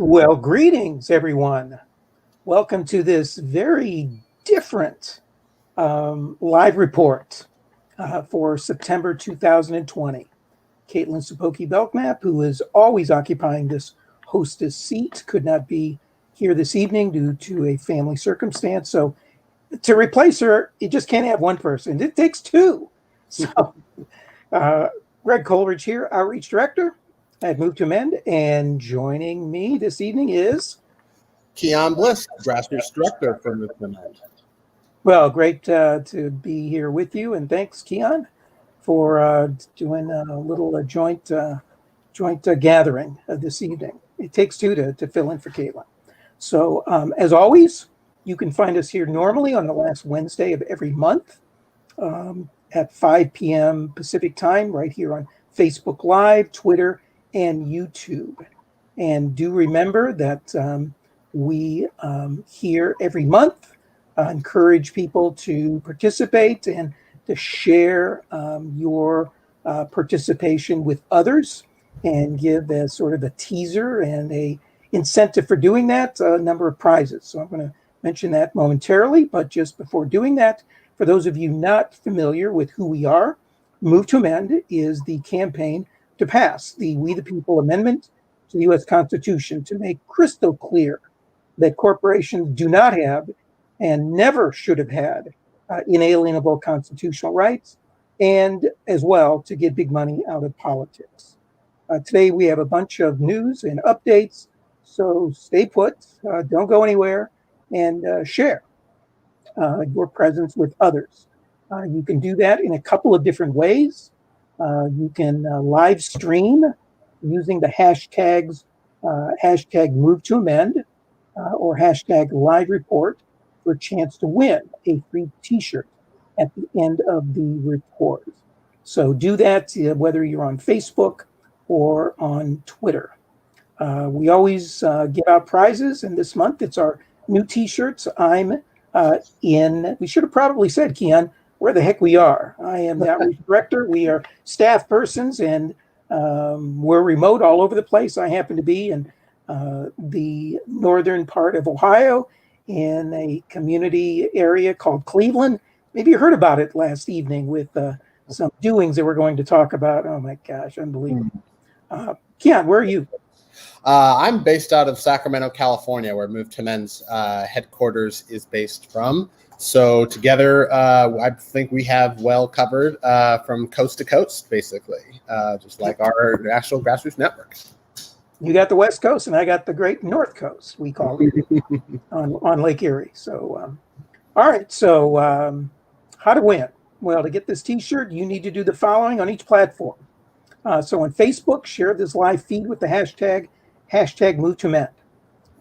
Well, greetings, everyone. Welcome to this very different live report for September 2020. Kaitlin Sapoki Belknap, who is always occupying this hostess seat, could not be here this evening due to a family circumstance. So to replace her, you just can't have one person. It takes two. So Greg Coleridge here, Outreach Director at Move to Amend, and joining me this evening is Keon Bliss, Grassroots Director for Move to Amend. Well, great to be here with you, and thanks, Keon, for doing a little joint gathering this evening. It takes two to fill in for Kaitlin. So, as always, you can find us here normally on the last Wednesday of every month at 5 p.m. Pacific time, right here on Facebook Live, Twitter, and YouTube. And do remember that we here every month encourage people to participate and to share your participation with others and give as sort of a teaser and a incentive for doing that, a number of prizes. So I'm going to mention that momentarily, but just before doing that, for those of you not familiar with who we are, Move to Amend is the campaign to pass the We the People Amendment to the U.S. Constitution to make crystal clear that corporations do not have and never should have had inalienable constitutional rights, and as well to get big money out of politics. Today we have a bunch of news and updates, so stay put, don't go anywhere, and share your presence with others. You can do that in a couple of different ways. You can live stream using the hashtags hashtag Move to Amend or hashtag Live Report for a chance to win a free T-shirt at the end of the report. So do that whether you're on Facebook or on Twitter. We always give out prizes, and this month it's our new T-shirts. I'm we should have probably said, Keon, where the heck we are. I am the Outreach Director. We are staff persons, and we're remote all over the place. I happen to be in the northern part of Ohio in a community area called Cleveland. Maybe you heard about it last evening with some doings that we're going to talk about. Oh my gosh, unbelievable. Keon, where are you? I'm based out of Sacramento, California, where Move to Amend's headquarters is based from. So together, I think we have well covered from coast to coast, basically, just like our national grassroots network. You got the West Coast, and I got the Great North Coast, we call it, on Lake Erie. So, all right. So how to win? Well, to get this T-shirt, you need to do the following on each platform. So on Facebook, share this live feed with the hashtag Move to Amend.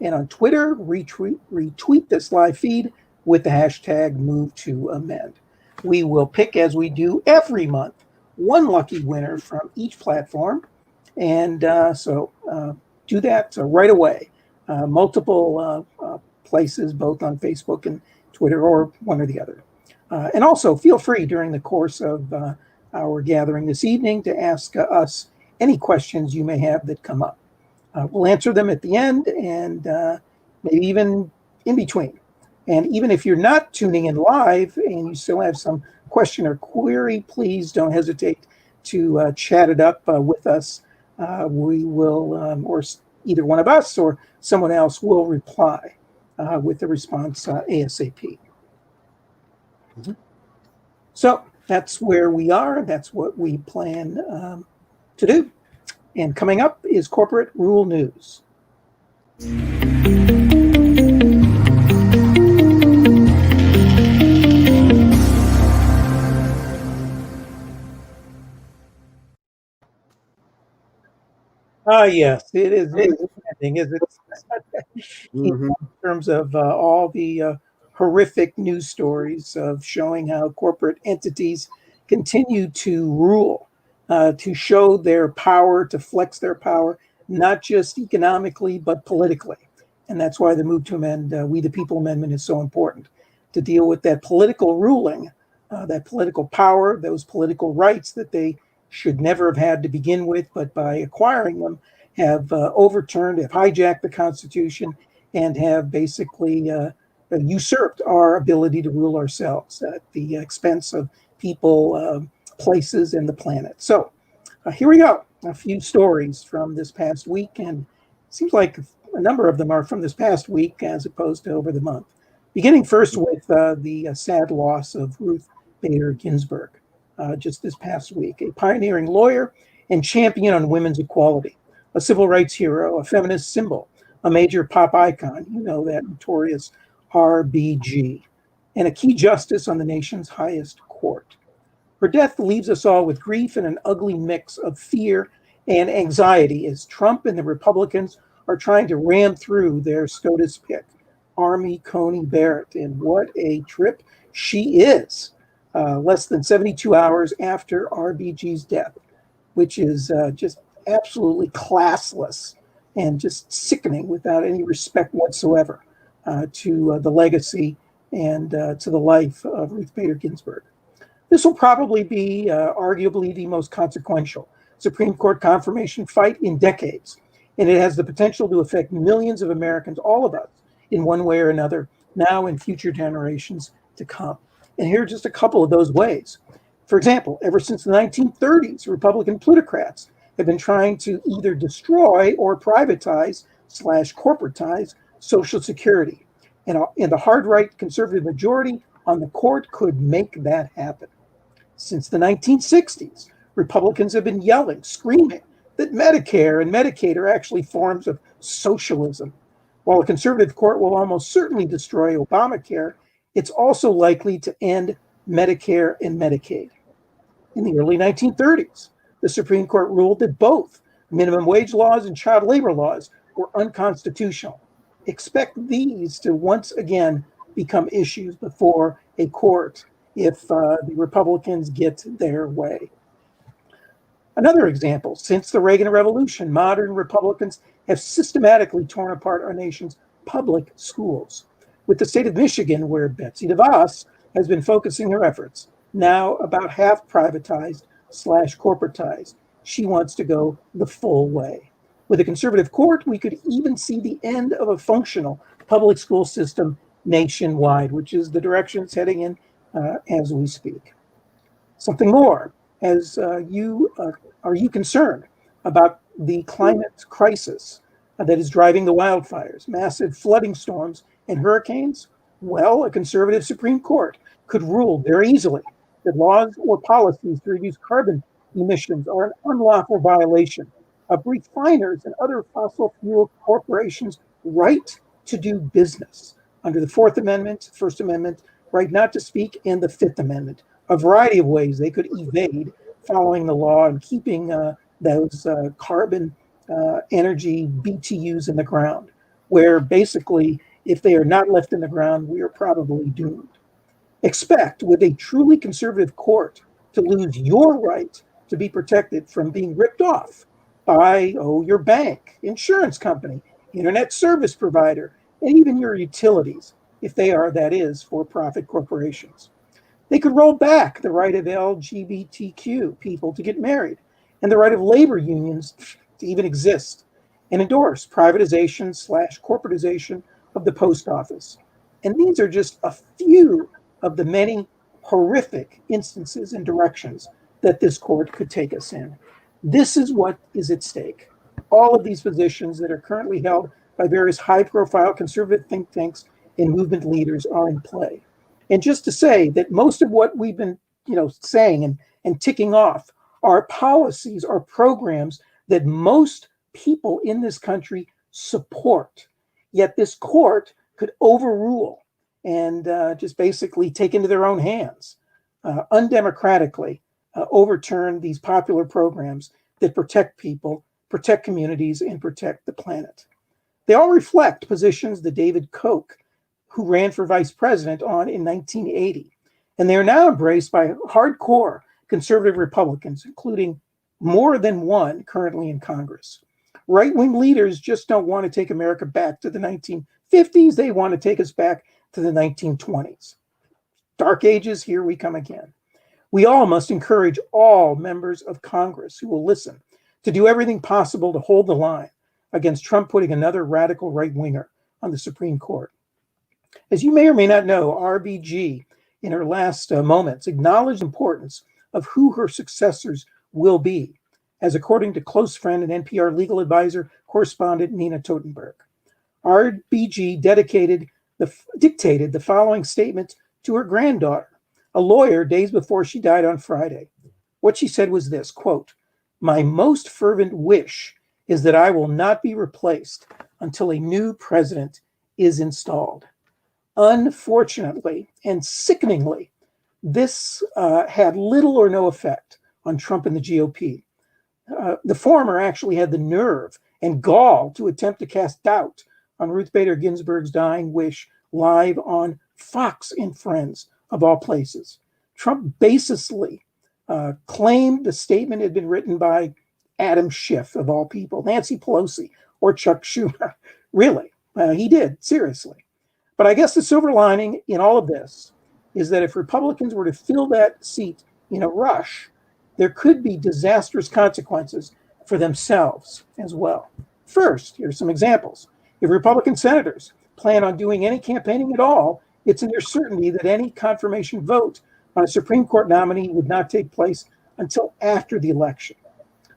And on Twitter, retweet this live feed with the hashtag Move to Amend. We will pick, as we do every month, one lucky winner from each platform. And so do that right away. Multiple places, both on Facebook and Twitter, or one or the other. And also feel free during the course of our gathering this evening to ask us any questions you may have that come up. We'll answer them at the end and maybe even in between. And even if you're not tuning in live and you still have some question or query, please don't hesitate to chat it up with us. We will, or either one of us or someone else will reply with the response ASAP. Mm-hmm. So that's where we are. That's what we plan to do. And coming up is corporate rule news. Yes, it is interesting, is it? In terms of all the horrific news stories of showing how corporate entities continue to rule, to show their power, to flex their power, not just economically, but politically. And that's why the Move to Amend, We the People Amendment is so important, to deal with that political ruling, that political power, those political rights that they should never have had to begin with, but by acquiring them, have overturned, have hijacked the Constitution, and have basically usurped our ability to rule ourselves at the expense of people, places, and the planet. So here we go. A few stories from this past week, and it seems like a number of them are from this past week as opposed to over the month. Beginning first with the sad loss of Ruth Bader Ginsburg just this past week, a pioneering lawyer and champion on women's equality, a civil rights hero, a feminist symbol, a major pop icon, you know, that notorious RBG, and a key justice on the nation's highest court. Her death leaves us all with grief and an ugly mix of fear and anxiety as Trump and the Republicans are trying to ram through their SCOTUS pick, Amy Coney Barrett. And what a trip she is, less than 72 hours after RBG's death, which is just absolutely classless and just sickening without any respect whatsoever to the legacy and to the life of Ruth Bader Ginsburg. This will probably be arguably the most consequential Supreme Court confirmation fight in decades, and it has the potential to affect millions of Americans, all of us, in one way or another, now and future generations to come. And here are just a couple of those ways. For example, ever since the 1930s, Republican plutocrats have been trying to either destroy or privatize/corporatize Social Security. And the hard-right conservative majority on the court could make that happen. Since the 1960s, Republicans have been yelling, screaming that Medicare and Medicaid are actually forms of socialism. While a conservative court will almost certainly destroy Obamacare, it's also likely to end Medicare and Medicaid. In the early 1930s, the Supreme Court ruled that both minimum wage laws and child labor laws were unconstitutional. Expect these to once again become issues before a court if the Republicans get their way. Another example, since the Reagan Revolution, modern Republicans have systematically torn apart our nation's public schools. With the state of Michigan, where Betsy DeVos has been focusing her efforts, now about half privatized/corporatized. She wants to go the full way. With a conservative court, we could even see the end of a functional public school system nationwide, which is the direction it's heading in as we speak. Something more, are you concerned about the climate crisis that is driving the wildfires, massive flooding storms, and hurricanes? Well, a conservative Supreme Court could rule very easily that laws or policies to reduce carbon emissions are an unlawful violation of refiners and other fossil fuel corporations' right to do business under the Fourth Amendment, First Amendment, right not to speak, and the Fifth Amendment. A variety of ways they could evade following the law and keeping those carbon energy BTUs in the ground, where basically, if they are not left in the ground, we are probably doomed. Expect, with a truly conservative court, to lose your right to be protected from being ripped off by, your bank, insurance company, internet service provider, and even your utilities, if they are, that is, for-profit corporations. They could roll back the right of LGBTQ people to get married and the right of labor unions to even exist, and endorse privatization/corporatization of the post office. And these are just a few of the many horrific instances and directions that this court could take us in. This is what is at stake. All of these positions that are currently held by various high-profile conservative think tanks and movement leaders are in play. And just to say that most of what we've been, saying and ticking off are policies, are programs that most people in this country support. Yet this court could overrule and just basically take into their own hands, undemocratically overturn these popular programs that protect people, protect communities, and protect the planet. They all reflect positions that David Koch, who ran for vice president, on in 1980. And they are now embraced by hardcore conservative Republicans, including more than one currently in Congress. Right-wing leaders just don't want to take America back to the 1950s. They want to take us back to the 1920s. Dark ages, here we come again. We all must encourage all members of Congress who will listen to do everything possible to hold the line against Trump putting another radical right-winger on the Supreme Court. As you may or may not know, RBG, in her last moments, acknowledged the importance of who her successors will be, as according to close friend and NPR legal advisor correspondent Nina Totenberg. RBG dictated the following statement to her granddaughter, a lawyer, days before she died on Friday. What she said was this, quote, "My most fervent wish is that I will not be replaced until a new president is installed." Unfortunately and sickeningly, this had little or no effect on Trump and the GOP. The former actually had the nerve and gall to attempt to cast doubt on Ruth Bader Ginsburg's dying wish live on Fox and Friends, of all places. Trump baselessly claimed the statement had been written by Adam Schiff, of all people, Nancy Pelosi, or Chuck Schumer. Really, he did, seriously. But I guess the silver lining in all of this is that if Republicans were to fill that seat in a rush, there could be disastrous consequences for themselves as well. First, here's some examples. If Republican senators plan on doing any campaigning at all, it's a near certainty that any confirmation vote on a Supreme Court nominee would not take place until after the election.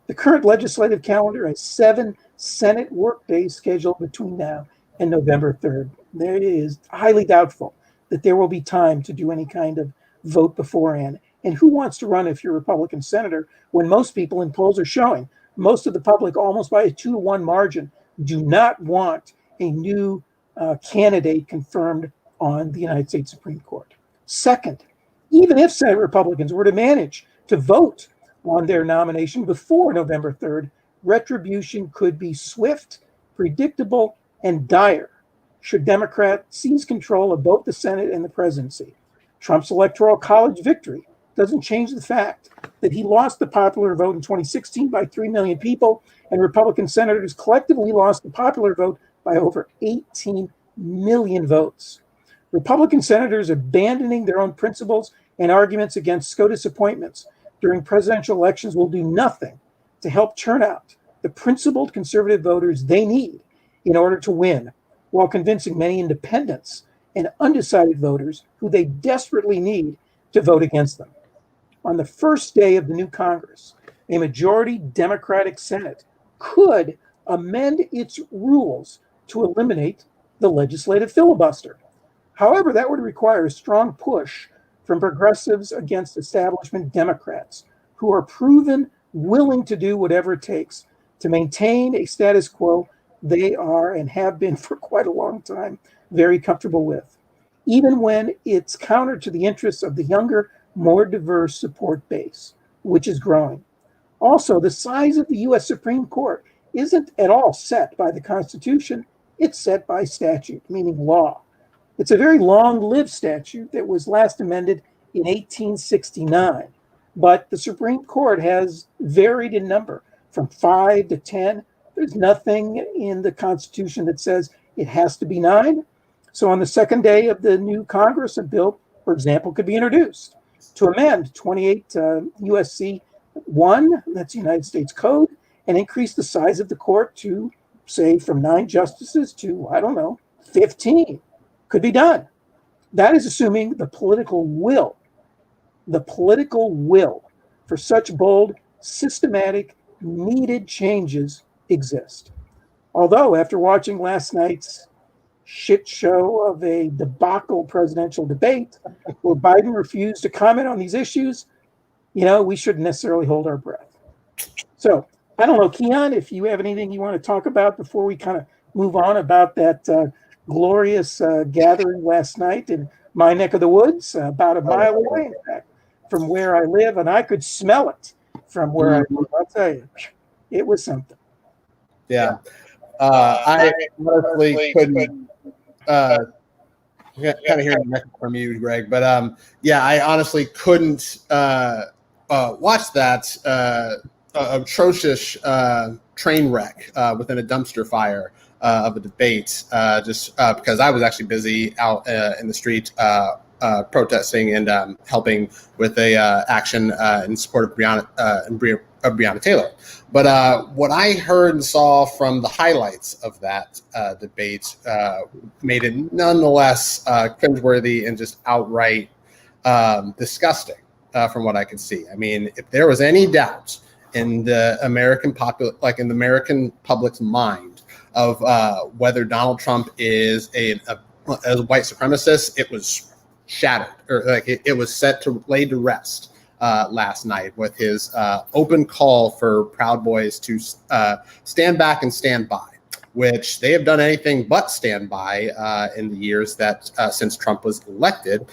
The current legislative calendar has 7 Senate work days scheduled between now and November 3rd. It is highly doubtful that there will be time to do any kind of vote beforehand. And who wants to run if you're a Republican senator when most people in polls are showing, most of the public, almost by a 2-to-1 margin, do not want a new candidate confirmed on the United States Supreme Court. Second, even if Senate Republicans were to manage to vote on their nomination before November 3rd, retribution could be swift, predictable, and dire should Democrats seize control of both the Senate and the presidency. Trump's Electoral College victory doesn't change the fact that he lost the popular vote in 2016 by 3 million people, and Republican senators collectively lost the popular vote by over 18 million votes. Republican senators abandoning their own principles and arguments against SCOTUS appointments during presidential elections will do nothing to help turn out the principled conservative voters they need in order to win, while convincing many independents and undecided voters who they desperately need to vote against them. On the first day of the new Congress, a majority Democratic Senate could amend its rules to eliminate the legislative filibuster. However, that would require a strong push from progressives against establishment Democrats, who are proven willing to do whatever it takes to maintain a status quo they are and have been for quite a long time very comfortable with, even when it's counter to the interests of the younger, more diverse support base, which is growing. Also, the size of the U.S. Supreme Court isn't at all set by the Constitution, it's set by statute, meaning law. It's a very long-lived statute that was last amended in 1869, but the Supreme Court has varied in number from 5 to 10. There's nothing in the Constitution that says it has to be 9. So on the second day of the new Congress, a bill, for example, could be introduced to amend 28 USC 1, that's the United States Code, and increase the size of the court to, say, from 9 justices to, 15. Could be done. That is assuming the political will for such bold, systematic, needed changes exist. Although, after watching last night's shit show of a debacle presidential debate where Biden refused to comment on these issues, we shouldn't necessarily hold our breath. So, I don't know, Keon, if you have anything you want to talk about before we kind of move on about that glorious gathering last night in my neck of the woods, about a mile away, in fact, from where I live, and I could smell it from where I live. I'll tell you, it was something. Yeah. I honestly couldn't kind of hear the from you, Greg, but I honestly couldn't watch that atrocious train wreck within a dumpster fire of a debate, just because I was actually busy out in the street protesting and helping with a action in support of Breonna Taylor. But what I heard and saw from the highlights of that debate made it nonetheless cringeworthy and just outright disgusting from what I could see. I mean, if there was any doubt in the American public's mind of whether Donald Trump is a white supremacist, it was shattered, or like it was set to lay to rest last night with his open call for Proud Boys to stand back and stand by, which they have done anything but stand by in the years that since Trump was elected.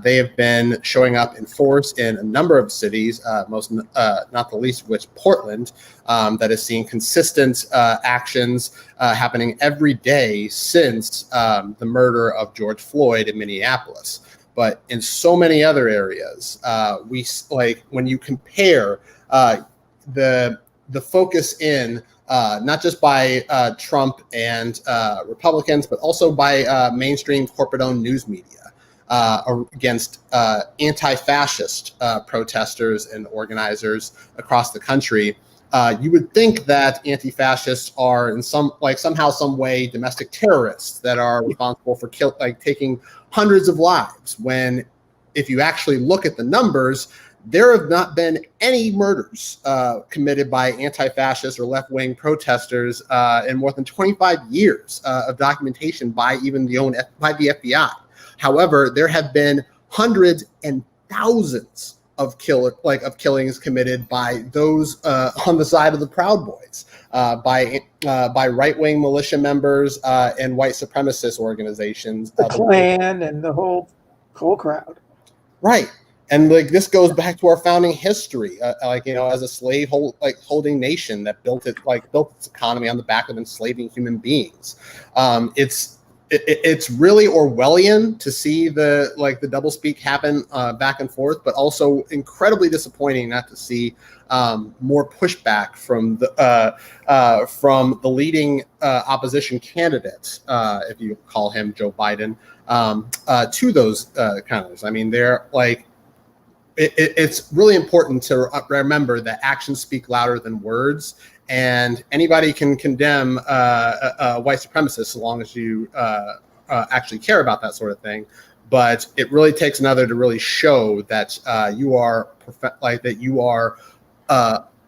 They have been showing up in force in a number of cities, most not the least of which Portland, that has seen consistent actions happening every day since the murder of George Floyd in Minneapolis. But in so many other areas, we like when you compare the focus in not just by Trump and Republicans, but also by mainstream corporate-owned news media against anti-fascist protesters and organizers across the country. You would think that anti-fascists are in somehow, some way, domestic terrorists that are responsible for taking hundreds of lives. When, if you actually look at the numbers, there have not been any murders committed by anti-fascist or left-wing protesters in more than 25 years of documentation by even by the FBI. However, there have been hundreds and thousands of killings committed by those on the side of the Proud Boys, by right-wing militia members and white supremacist organizations, the Klan, and the whole crowd. Right, and like this goes back to our founding history, as a slave holding nation that built its economy on the back of enslaving human beings. It's really Orwellian to see the doublespeak happen back and forth, but also incredibly disappointing not to see more pushback from the leading opposition candidate, if you call him Joe Biden, to those candidates. I mean, they're like. It's really important to remember that actions speak louder than words, and anybody can condemn white supremacists as long as you actually care about that sort of thing. But it really takes another to really show that you are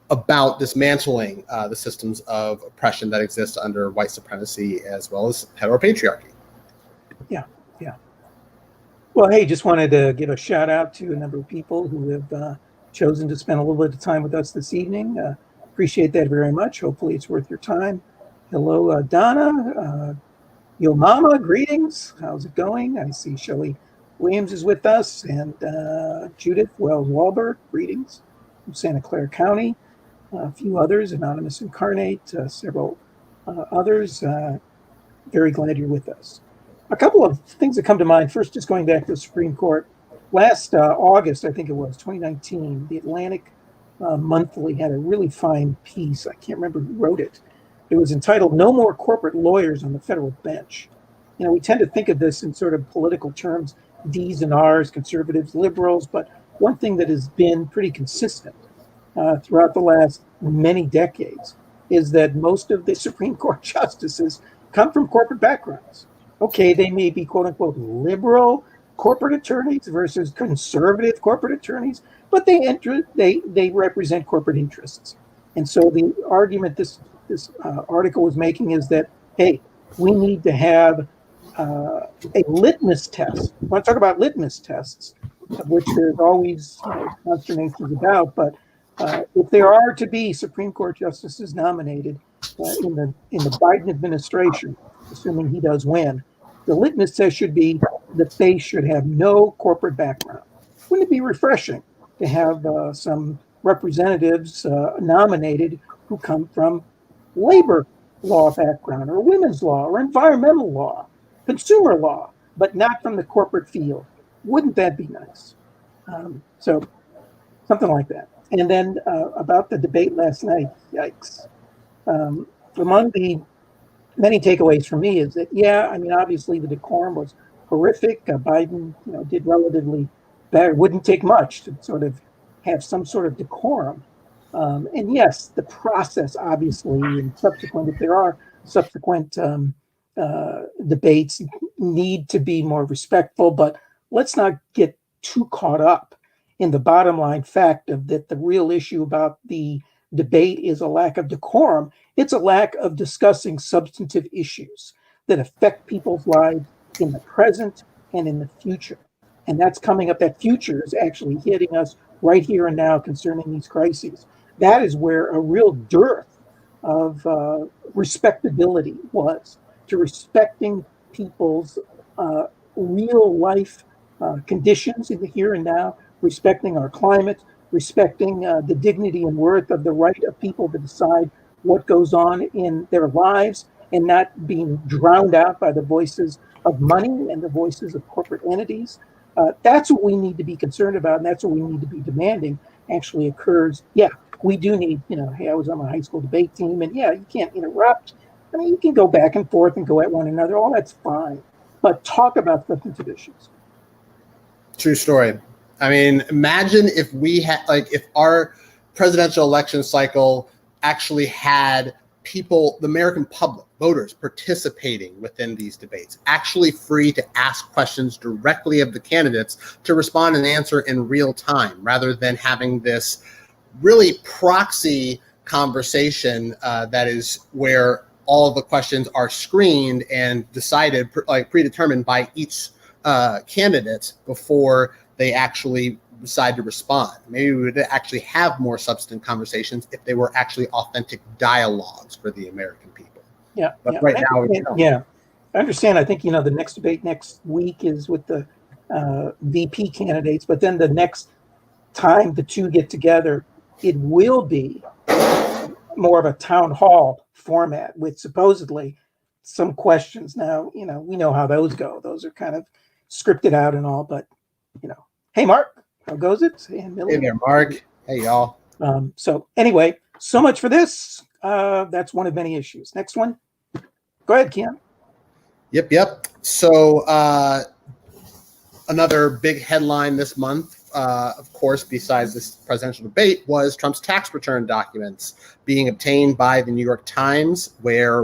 about dismantling the systems of oppression that exist under white supremacy as well as heteropatriarchy. Yeah. Well, hey, just wanted to give a shout out to a number of people who have chosen to spend a little bit of time with us this evening. Appreciate that very much. Hopefully it's worth your time. Hello, Donna. Yo Mama, greetings. How's it going? I see Shelley Williams is with us, and Judith Wells Walberg, greetings from Santa Clara County. A few others, Anonymous Incarnate, several others. Very glad you're with us. A couple of things that come to mind. First, just going back to the Supreme Court. Last August, I think it was, 2019, the Atlantic Monthly had a really fine piece. I can't remember who wrote it. It was entitled, "No More Corporate Lawyers on the Federal Bench." You know, we tend to think of this in sort of political terms, D's and R's, conservatives, liberals, but one thing that has been pretty consistent throughout the last many decades is that most of the Supreme Court justices come from corporate backgrounds. Okay, they may be quote unquote liberal corporate attorneys versus conservative corporate attorneys, but they represent corporate interests. And so the argument this article was making is that, hey, we need to have a litmus test. I want to talk about litmus tests, of which there's always consternations about, but if there are to be Supreme Court justices nominated in the Biden administration, assuming he does win, the litmus test should be that they should have no corporate background. Wouldn't it be refreshing to have some representatives nominated who come from labor law background or women's law or environmental law, consumer law, but not from the corporate field? Wouldn't that be nice? So something like that. And then about the debate last night, yikes. Among the many takeaways for me is that, yeah, I mean, obviously the decorum was horrific. Biden, did relatively better. It wouldn't take much to sort of have some sort of decorum. And yes, the process, obviously, and subsequent, if there are subsequent debates, need to be more respectful. But let's not get too caught up in the bottom line fact of that the real issue about the debate is a lack of decorum. It's a lack of discussing substantive issues that affect people's lives in the present and in the future. And that's coming up. That future is actually hitting us right here and now concerning these crises. That is where a real dearth of respectability was, to respecting people's real life conditions in the here and now, respecting our climate, respecting the dignity and worth of the right of people to decide what goes on in their lives, and not being drowned out by the voices of money and the voices of corporate entities. That's what we need to be concerned about, and that's what we need to be demanding actually occurs. Yeah, we do need, hey, I was on my high school debate team, and yeah, you can't interrupt. I mean, you can go back and forth and go at one another. All that's fine. But talk about substantive issues. True story. I mean, imagine if we had, if our presidential election cycle actually had people, the American public, voters, participating within these debates, actually free to ask questions directly of the candidates, to respond and answer in real time, rather than having this really proxy conversation that is where all of the questions are screened and decided, predetermined by each candidate before they actually decide to respond. Maybe we would actually have more substantive conversations if they were actually authentic dialogues for the American people. Yeah. But right now, yeah, I understand. I think, the next debate next week is with the VP candidates, but then the next time the two get together, it will be more of a town hall format with supposedly some questions. Now, we know how those go. Those are kind of scripted out and all, but, hey, Mark, how goes it? Hey there, Mark. Hey, y'all. So anyway, so much for this. That's one of many issues. Next one. Go ahead, Keon. Yep. So another big headline this month, of course, besides this presidential debate, was Trump's tax return documents being obtained by the New York Times, where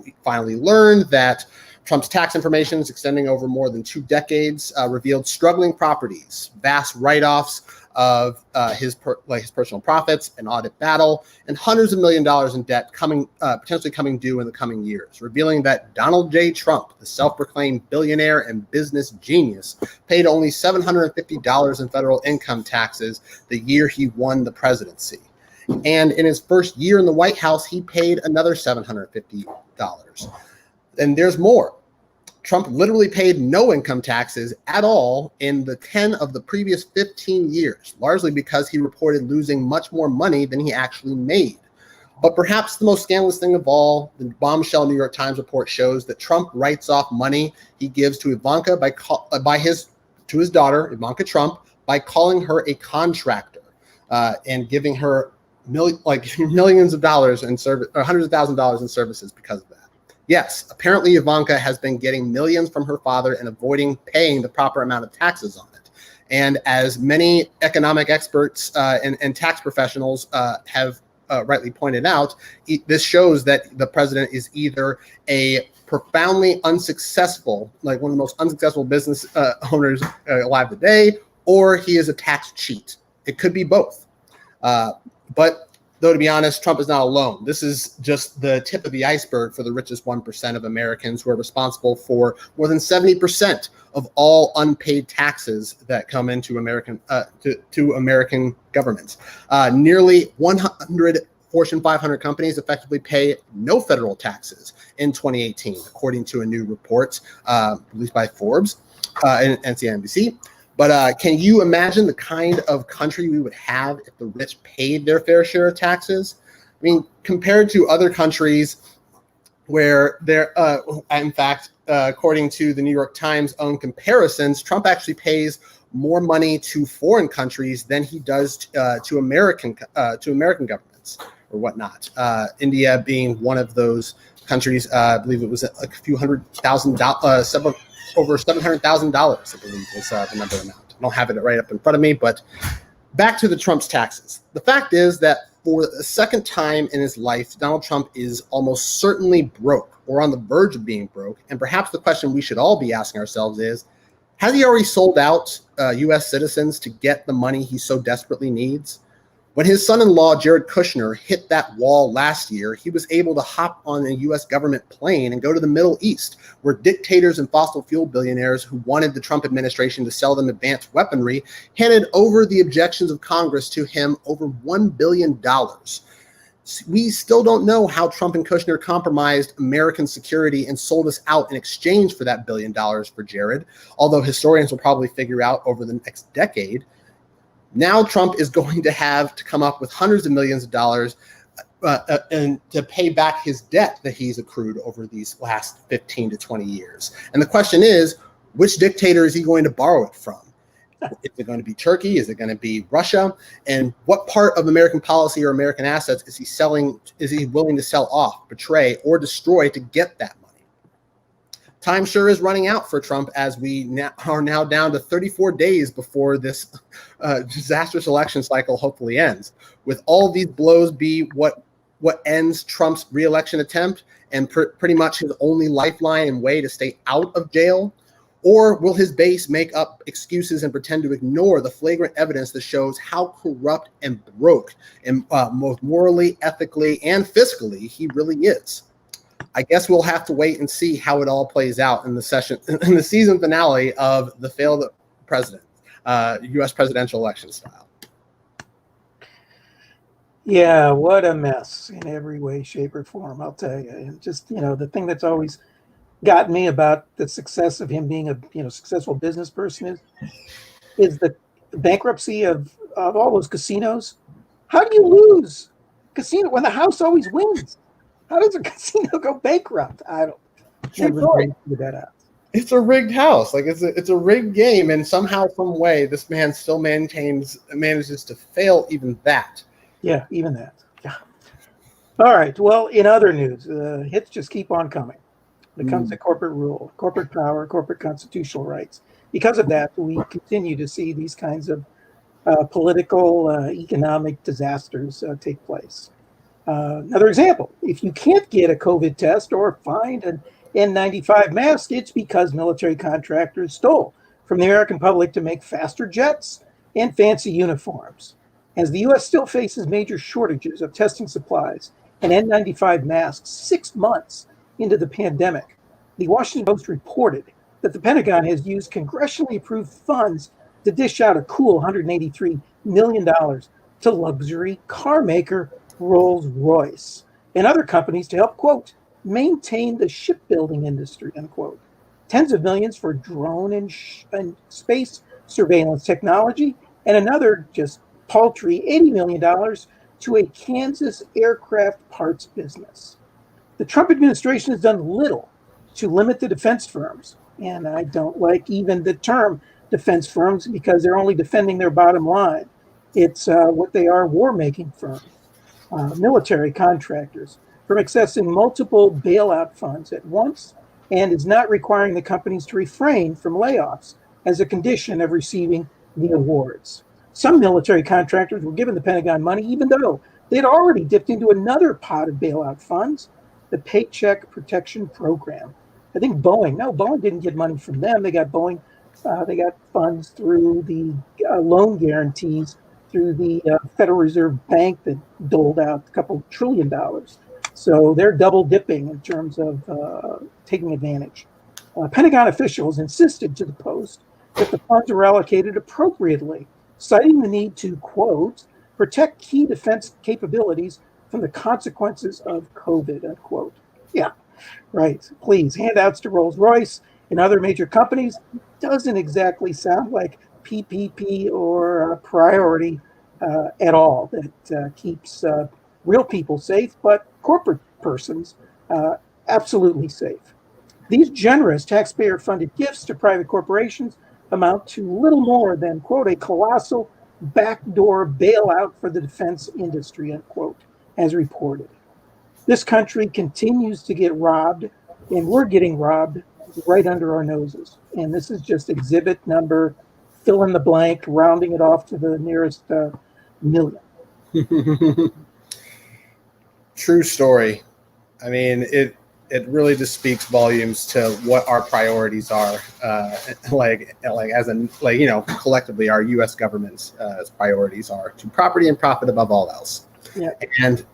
we finally learned that Trump's tax information is extending over more than 2 decades, revealed struggling properties, vast write-offs of his personal profits, an audit battle, and hundreds of million dollars in debt potentially coming due in the coming years, revealing that Donald J. Trump, the self-proclaimed billionaire and business genius, paid only $750 in federal income taxes the year he won the presidency. And in his first year in the White House, he paid another $750. And there's more. Trump literally paid no income taxes at all in the 10 of the previous 15 years, largely because he reported losing much more money than he actually made. But perhaps the most scandalous thing of all, the bombshell New York Times report shows that Trump writes off money he gives to Ivanka to his daughter, Ivanka Trump, by calling her a contractor and giving her millions of dollars in service, or hundreds of thousands of dollars in services because of that. Yes, apparently Ivanka has been getting millions from her father and avoiding paying the proper amount of taxes on it. And as many economic experts and tax professionals have rightly pointed out, this shows that the president is either a profoundly unsuccessful, one of the most unsuccessful business owners alive today, or he is a tax cheat. It could be both. But though, to be honest, Trump is not alone. This is just the tip of the iceberg for the richest 1% of Americans, who are responsible for more than 70% of all unpaid taxes that come into American to American governments. Nearly 100 Fortune 500 companies effectively pay no federal taxes in 2018, according to a new report released by Forbes and CNBC. But can you imagine the kind of country we would have if the rich paid their fair share of taxes? I mean, compared to other countries where they're, in fact, according to the New York Times' own comparisons, Trump actually pays more money to foreign countries than he does to American governments or whatnot. India being one of those countries. I believe it was a few $100,000, several over $700,000, I believe was the number amount. I don't have it right up in front of me, but back to the Trump's taxes. The fact is that for the second time in his life, Donald Trump is almost certainly broke or on the verge of being broke. And perhaps the question we should all be asking ourselves is, has he already sold out U.S. citizens to get the money he so desperately needs? When his son-in-law, Jared Kushner, hit that wall last year, he was able to hop on a U.S. government plane and go to the Middle East, where dictators and fossil fuel billionaires who wanted the Trump administration to sell them advanced weaponry handed over the objections of Congress to him over $1 billion. We still don't know how Trump and Kushner compromised American security and sold us out in exchange for that $1 billion for Jared, although historians will probably figure out over the next decade. Now Trump is going to have to come up with hundreds of millions of dollars and to pay back his debt that he's accrued over these last 15 to 20 years. And the question is, which dictator is he going to borrow it from? Is it going to be Turkey? Is it going to be Russia? And what part of American policy or American assets is he willing to sell off, betray, or destroy to get that money? Time sure is running out for Trump as we are now down to 34 days before this disastrous election cycle hopefully ends. With all these blows be what ends Trump's reelection attempt and pretty much his only lifeline and way to stay out of jail? Or will his base make up excuses and pretend to ignore the flagrant evidence that shows how corrupt and broke, and both morally, ethically, and fiscally he really is? I guess we'll have to wait and see how it all plays out in the season finale of the failed president, U.S. presidential election style. Yeah, what a mess in every way, shape, or form, I'll tell you. And just, the thing that's always got me about the success of him being a successful business person is the bankruptcy of all those casinos. How do you lose casino when the house always wins? How does a casino go bankrupt? I don't never figured that out. It's a rigged house. Like it's a rigged game, and somehow, some way, this man still manages to fail even that. Yeah, even that. Yeah. All right. Well, in other news, hits just keep on coming. When it comes to corporate rule, corporate power, corporate constitutional rights. Because of that, we continue to see these kinds of political, economic disasters take place. Another example, if you can't get a COVID test or find an N95 mask, it's because military contractors stole from the American public to make faster jets and fancy uniforms. As the U.S. still faces major shortages of testing supplies and N95 masks 6 months into the pandemic, the Washington Post reported that the Pentagon has used congressionally approved funds to dish out a cool $183 million to luxury car maker Rolls-Royce and other companies to help, quote, maintain the shipbuilding industry, unquote. Tens of millions for drone and space surveillance technology, and another just paltry $80 million to a Kansas aircraft parts business. The Trump administration has done little to limit the defense firms, and I don't like even the term defense firms because they're only defending their bottom line. It's what they are, war-making firms, military contractors, from accessing multiple bailout funds at once, and is not requiring the companies to refrain from layoffs as a condition of receiving the awards. Some military contractors were given the Pentagon money even though they'd already dipped into another pot of bailout funds, the Paycheck Protection Program. I think Boeing didn't get money from them. They got funds through the loan guarantees through the Federal Reserve Bank that doled out a couple $1 trillion. So they're double dipping in terms of taking advantage. Pentagon officials insisted to the Post that the funds were allocated appropriately, citing the need to, quote, protect key defense capabilities from the consequences of COVID, unquote. Yeah, right. Please, handouts to Rolls-Royce and other major companies doesn't exactly sound like PPP or a priority at all that keeps real people safe, but corporate persons absolutely safe. These generous taxpayer-funded gifts to private corporations amount to little more than, quote, a colossal backdoor bailout for the defense industry, unquote, as reported. This country continues to get robbed, and we're getting robbed right under our noses. And this is just exhibit number, fill in the blank, rounding it off to the nearest million. True story. I mean, it really just speaks volumes to what our priorities are, collectively our U.S. government's priorities are to property and profit above all else. Yeah. And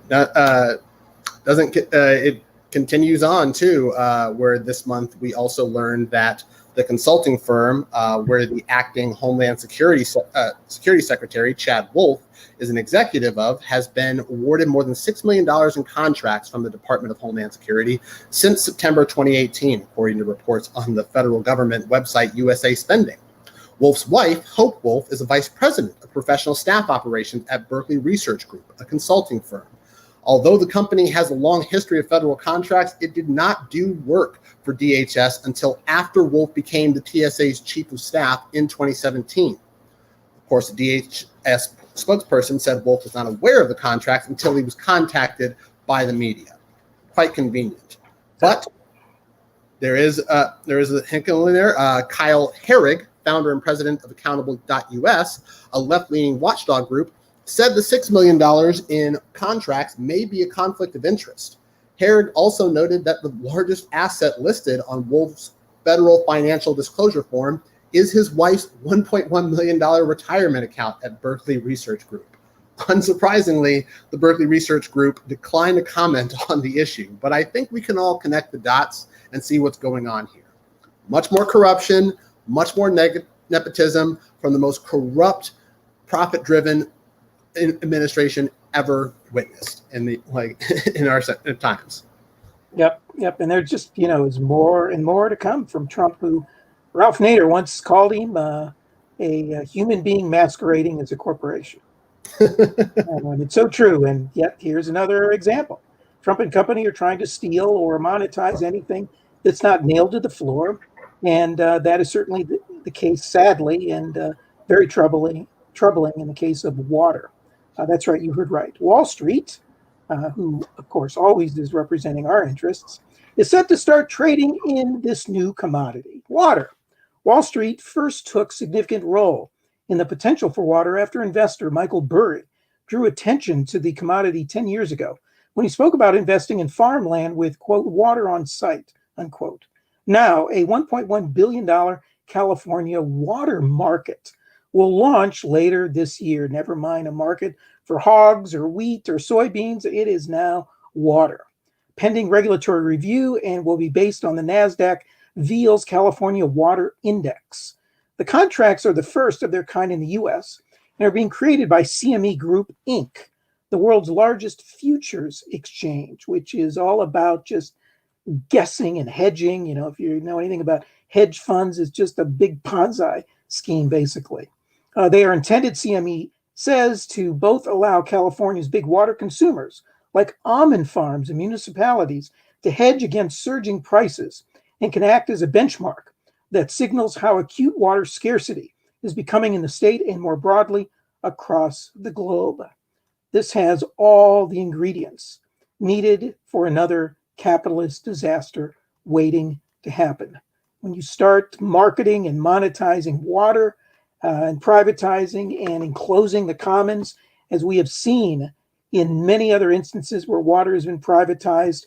it continues on too, where this month we also learned that the consulting firm where the acting Homeland Security Secretary, Chad Wolf, is an executive of, has been awarded more than $6 million in contracts from the Department of Homeland Security since September 2018, according to reports on the federal government website USA Spending. Wolf's wife, Hope Wolf, is a vice president of professional staff operations at Berkeley Research Group, a consulting firm. Although the company has a long history of federal contracts, it did not do work for DHS until after Wolf became the TSA's chief of staff in 2017. Of course, the DHS spokesperson said Wolf was not aware of the contracts until he was contacted by the media. Quite convenient. But there is a hint in there. Kyle Herrig, founder and president of Accountable.us, a left-leaning watchdog group, said the $6 million in contracts may be a conflict of interest. Herrig also noted that the largest asset listed on Wolf's federal financial disclosure form is his wife's $1.1 million retirement account at Berkeley Research Group. Unsurprisingly, the Berkeley Research Group declined to comment on the issue, but I think we can all connect the dots and see what's going on here. Much more corruption, much more nepotism from the most corrupt, profit-driven administration ever witnessed in our times. Yep. And there just, is more and more to come from Trump, who Ralph Nader once called him a human being masquerading as a corporation. And it's so true. And yet here's another example. Trump and company are trying to steal or monetize anything that's not nailed to the floor. And that is certainly the case, sadly, and very troubling in the case of water. That's right, you heard right. Wall Street, who, of course, always is representing our interests, is set to start trading in this new commodity, water. Wall Street first took significant role in the potential for water after investor Michael Burry drew attention to the commodity 10 years ago when he spoke about investing in farmland with, quote, water on site, unquote. Now, a $1.1 billion California water market will launch later this year. Never mind a market for hogs or wheat or soybeans. It is now water. Pending regulatory review and will be based on the NASDAQ VEAL's California Water Index. The contracts are the first of their kind in the U.S. and are being created by CME Group, Inc., the world's largest futures exchange, which is all about just guessing and hedging. If you know anything about hedge funds, it's just a big Ponzi scheme, basically. They are intended, CME says, to both allow California's big water consumers, like almond farms and municipalities, to hedge against surging prices and can act as a benchmark that signals how acute water scarcity is becoming in the state and more broadly across the globe. This has all the ingredients needed for another capitalist disaster waiting to happen. When you start marketing and monetizing water and privatizing and enclosing the commons, as we have seen in many other instances where water has been privatized,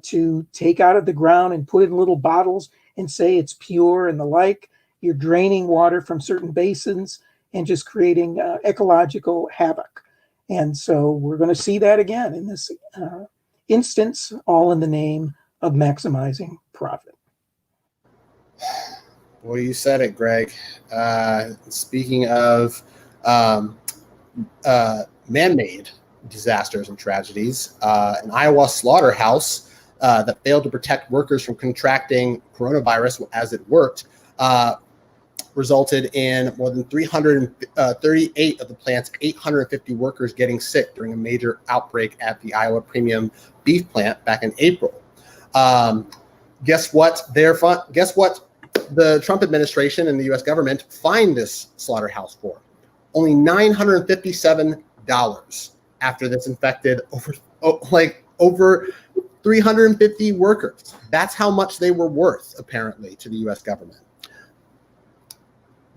to take out of the ground and put it in little bottles and say it's pure and the like, you're draining water from certain basins and just creating ecological havoc. And so we're going to see that again in this instance, all in the name of maximizing profit. Well, you said it, Greg. Speaking of man-made disasters and tragedies, an Iowa slaughterhouse that failed to protect workers from contracting coronavirus as it worked resulted in more than 338 of the plant's 850 workers getting sick during a major outbreak at the Iowa premium beef plant back in April. Guess what? Guess what? The Trump administration and the U.S. government fined this slaughterhouse for only $957 after this infected over 350 workers. That's how much they were worth, apparently, to the U.S. government.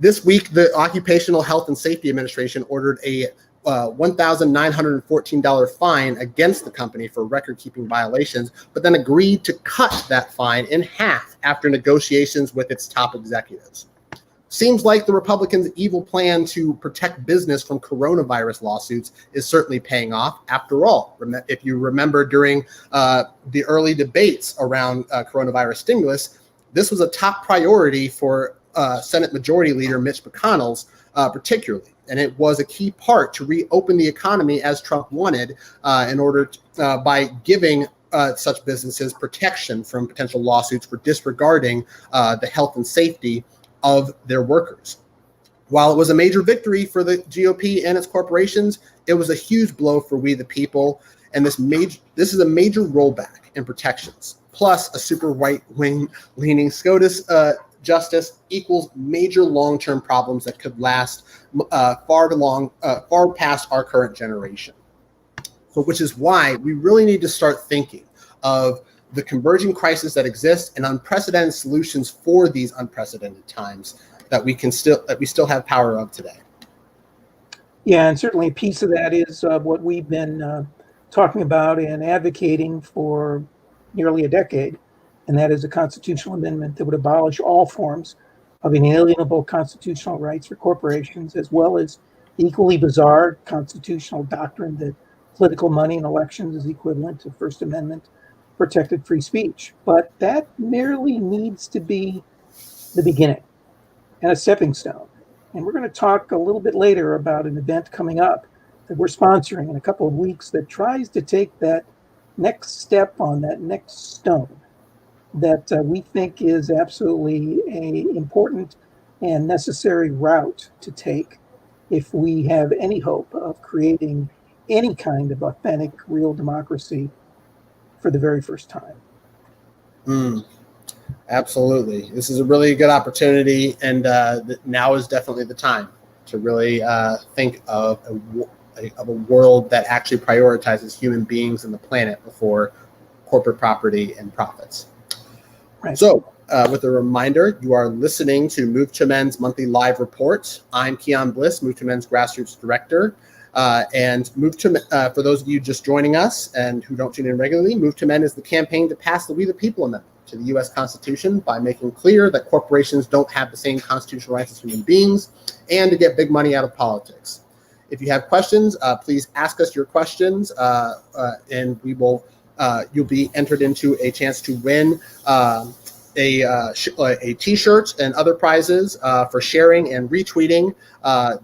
This week, the Occupational Health and Safety Administration ordered a $1,914 fine against the company for record-keeping violations, but then agreed to cut that fine in half after negotiations with its top executives. Seems like the Republicans' evil plan to protect business from coronavirus lawsuits is certainly paying off. After all, if you remember during the early debates around coronavirus stimulus, this was a top priority for Senate Majority Leader Mitch McConnell's particularly. And it was a key part to reopen the economy as Trump wanted in order to, by giving such businesses protection from potential lawsuits for disregarding the health and safety of their workers. While it was a major victory for the GOP and its corporations, it was a huge blow for we the people. And this is a major rollback in protections. Plus, a super right-wing leaning SCOTUS justice equals major long-term problems that could last far past our current generation. So, which is why we really need to start thinking of the converging crisis that exists and unprecedented solutions for these unprecedented times that we still have power of today. Yeah, and certainly a piece of that is what we've been talking about and advocating for nearly a decade, and that is a constitutional amendment that would abolish all forms of inalienable constitutional rights for corporations, as well as the equally bizarre constitutional doctrine that political money in elections is equivalent to First Amendment protected free speech. But that merely needs to be the beginning and a stepping stone. And we're going to talk a little bit later about an event coming up that we're sponsoring in a couple of weeks that tries to take that next step on that next stone that we think is absolutely an important and necessary route to take if we have any hope of creating any kind of authentic, real democracy for the very first time. Absolutely. This is a really good opportunity, and now is definitely the time to really think of a world that actually prioritizes human beings and the planet before corporate property and profits. Right. So, with a reminder, you are listening to Move to Men's monthly live report. I'm Keon Bliss, Move to Men's grassroots director. And Move to for those of you just joining us and who don't tune in regularly, Move to Men is the campaign to pass the We the People Amendment to the U.S. Constitution by making clear that corporations don't have the same constitutional rights as human beings, and to get big money out of politics. If you have questions, please ask us your questions, and we will. You'll be entered into a chance to win a T-shirt and other prizes for sharing and retweeting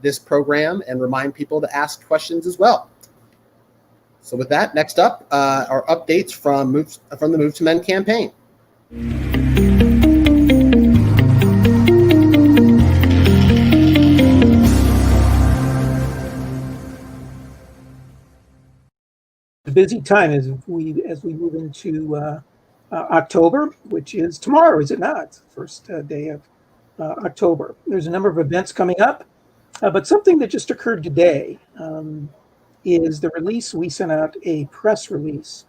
this program, and remind people to ask questions as well. So with that, next up are updates from the Move to Men campaign. A busy time as we move into October, which is tomorrow, is it not? First day of October. There's a number of events coming up, but something that just occurred today is the release. We sent out a press release.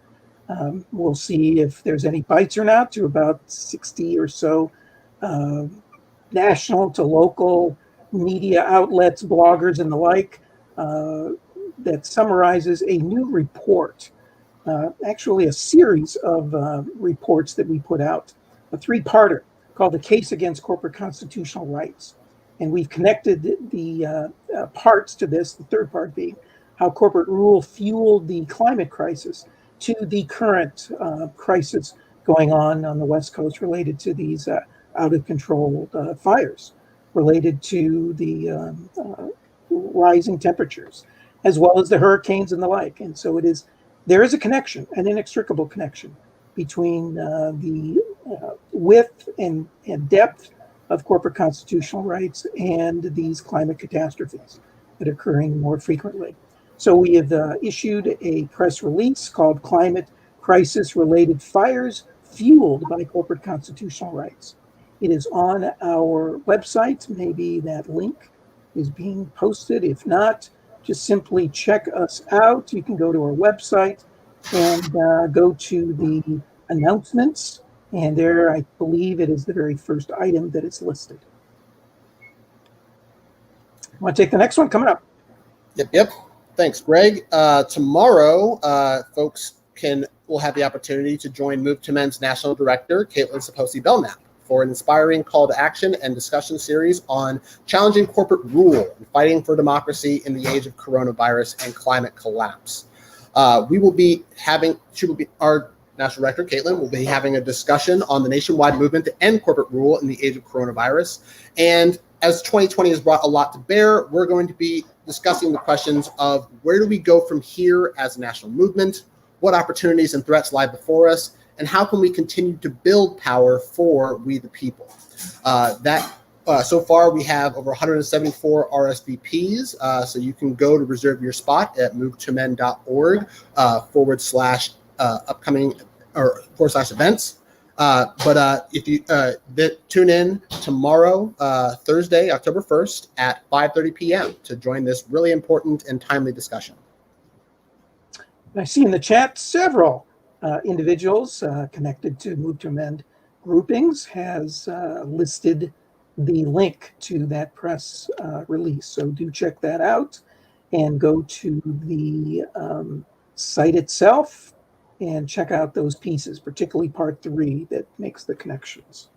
We'll see if there's any bites or not to about 60 or so national to local media outlets, bloggers, and the like, that summarizes a new report. Actually a series of reports that we put out, a three-parter called The Case Against Corporate Constitutional Rights. And we've connected the parts to this, the third part being how corporate rule fueled the climate crisis, to the current crisis going on the West Coast related to these out-of-control fires, related to the rising temperatures, as well as the hurricanes and the like. And so there is a connection, an inextricable connection between the width and depth of corporate constitutional rights and these climate catastrophes that are occurring more frequently. So we have issued a press release called Climate Crisis Related Fires Fueled by Corporate Constitutional Rights. It is on our website. Maybe that link is being posted. If not, just simply check us out. You can go to our website and go to the announcements, and there I believe it is the very first item that is listed. Want to take the next one coming up? Yep. Thanks, Greg. Tomorrow, folks will have the opportunity to join Move to Men's National Director, Kaitlin Saposi-Belknap, for an inspiring call to action and discussion series on challenging corporate rule and fighting for democracy in the age of coronavirus and climate collapse. Our National Director, Kaitlin, will be having a discussion on the nationwide movement to end corporate rule in the age of coronavirus. And as 2020 has brought a lot to bear, we're going to be discussing the questions of where do we go from here as a national movement, what opportunities and threats lie before us, and how can we continue to build power for we the people. So far, we have over 174 RSVPs, so you can go to reserve your spot at movetomen.org /upcoming or /events. If you tune in tomorrow, Thursday, October 1st at 5:30 p.m. to join this really important and timely discussion. I see in the chat several individuals connected to Move to Amend groupings has listed the link to that press release. So do check that out and go to the site itself and check out those pieces, particularly part 3 that makes the connections.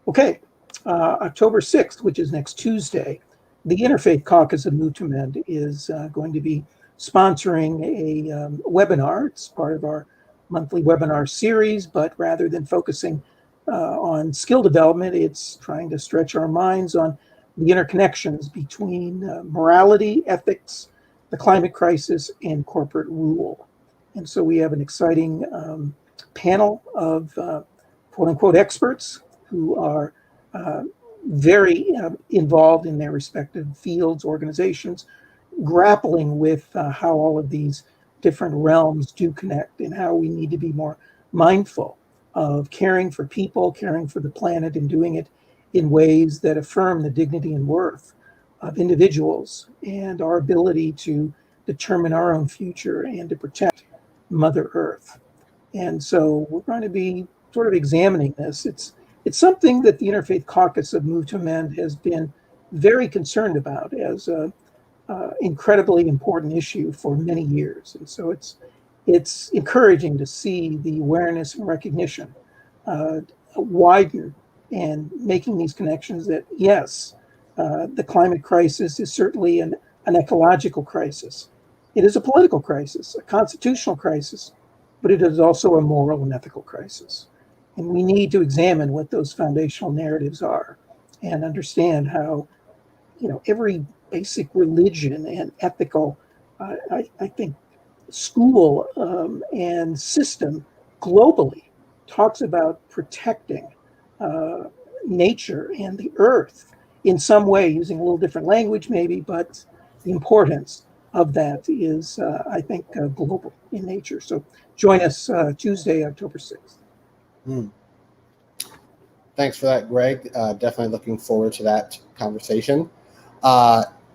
Okay, October 6th, which is next Tuesday, the Interfaith Caucus of Move to Amend is going to be sponsoring a webinar. It's part of our monthly webinar series, but rather than focusing on skill development, it's trying to stretch our minds on the interconnections between morality, ethics, the climate crisis, and corporate rule. And so we have an exciting panel of quote unquote experts who are very involved in their respective fields, organizations, grappling with how all of these different realms do connect and how we need to be more mindful of caring for people, caring for the planet, and doing it in ways that affirm the dignity and worth of individuals and our ability to determine our own future and to protect Mother Earth. And so we're going to be sort of examining this. It's something that the Interfaith Caucus of Move to Amend has been very concerned about as a incredibly important issue for many years. And so it's encouraging to see the awareness and recognition widen and making these connections that, yes, the climate crisis is certainly an ecological crisis. It is a political crisis, a constitutional crisis, but it is also a moral and ethical crisis. And we need to examine what those foundational narratives are and understand how, every basic religion and ethical, I think, school and system globally talks about protecting nature and the earth in some way, using a little different language maybe, but the importance of that is, I think, global in nature. So join us Tuesday, October 6th. Thanks for that, Greg. Definitely looking forward to that conversation.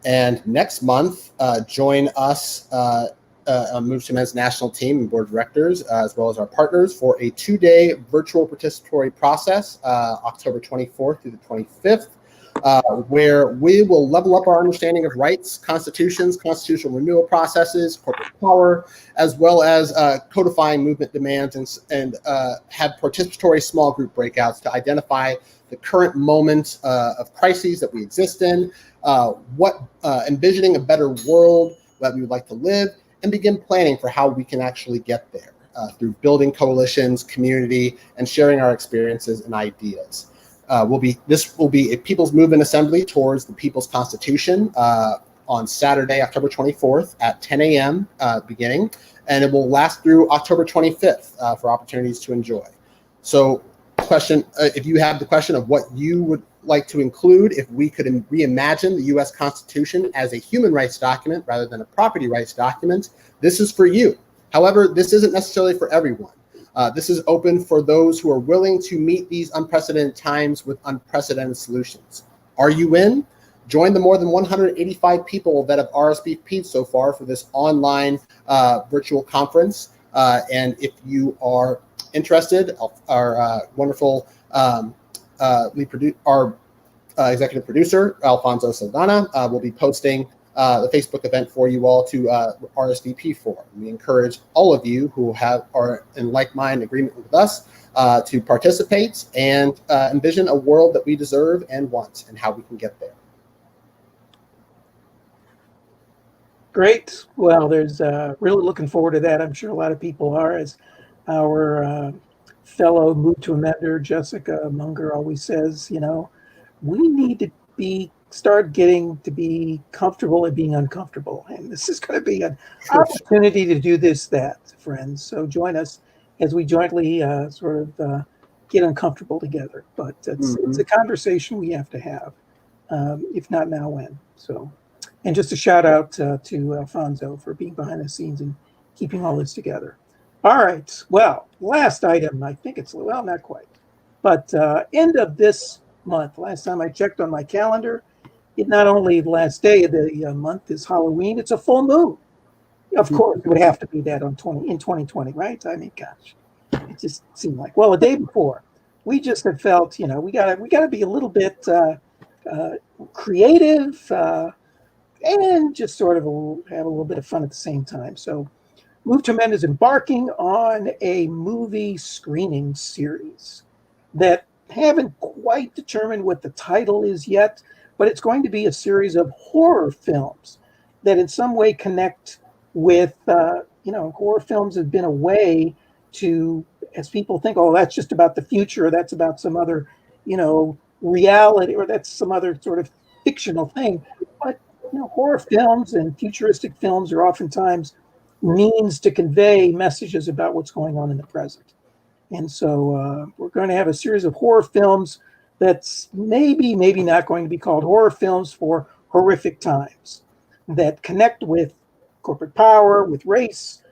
And next month, join us on Move to Men's national team and board of directors, as well as our partners, for a 2-day virtual participatory process, October 24th through the 25th, where we will level up our understanding of rights, constitutions, constitutional renewal processes, corporate power, as well as codifying movement demands and have participatory small group breakouts to identify the current moment of crises that we exist in, envisioning a better world that we would like to live, and begin planning for how we can actually get there through building coalitions, community, and sharing our experiences and ideas. This will be a People's Movement Assembly towards the People's Constitution on Saturday, October 24th at 10 a.m. Beginning, and it will last through October 25th for opportunities to enjoy. So, if you have the question of what you would like to include if we could reimagine the U.S. Constitution as a human rights document rather than a property rights document, this is for you. However, this isn't necessarily for everyone. This is open for those who are willing to meet these unprecedented times with unprecedented solutions. Are you in? Join the more than 185 people that have RSVP'd so far for this online virtual conference. And if you are interested, our wonderful executive producer, Alfonso Saldana, will be posting the Facebook event for you all to RSVP for. We encourage all of you who are in like-minded agreement with us to participate and envision a world that we deserve and want and how we can get there. Great. Well, there's really looking forward to that. I'm sure a lot of people are, as our fellow Move to Amender, Jessica Munger, always says, we need to start getting to be comfortable at being uncomfortable. And this is going to be an opportunity to do that, friends. So join us as we jointly get uncomfortable together. But it's a conversation we have to have, if not now, when. So. And just a shout out to Alfonso for being behind the scenes and keeping all this together. All right. Well, last item, I think not quite, but end of this month. Last time I checked on my calendar, it not only the last day of the month is Halloween, it's a full moon. Of course, it would have to be that in 2020, right? I mean, gosh, it just seemed like, well, the day before, we just had felt, we gotta be a little bit creative. And just sort of have a little bit of fun at the same time. So Move to Men is embarking on a movie screening series that haven't quite determined what the title is yet, but it's going to be a series of horror films that in some way connect with, horror films have been a way to, as people think, oh, that's just about the future, or that's about some other, reality, or that's some other sort of fictional thing. But horror films and futuristic films are oftentimes means to convey messages about what's going on in the present. And so we're going to have a series of horror films that's maybe not going to be called horror films for horrific times, that connect with corporate power, with race,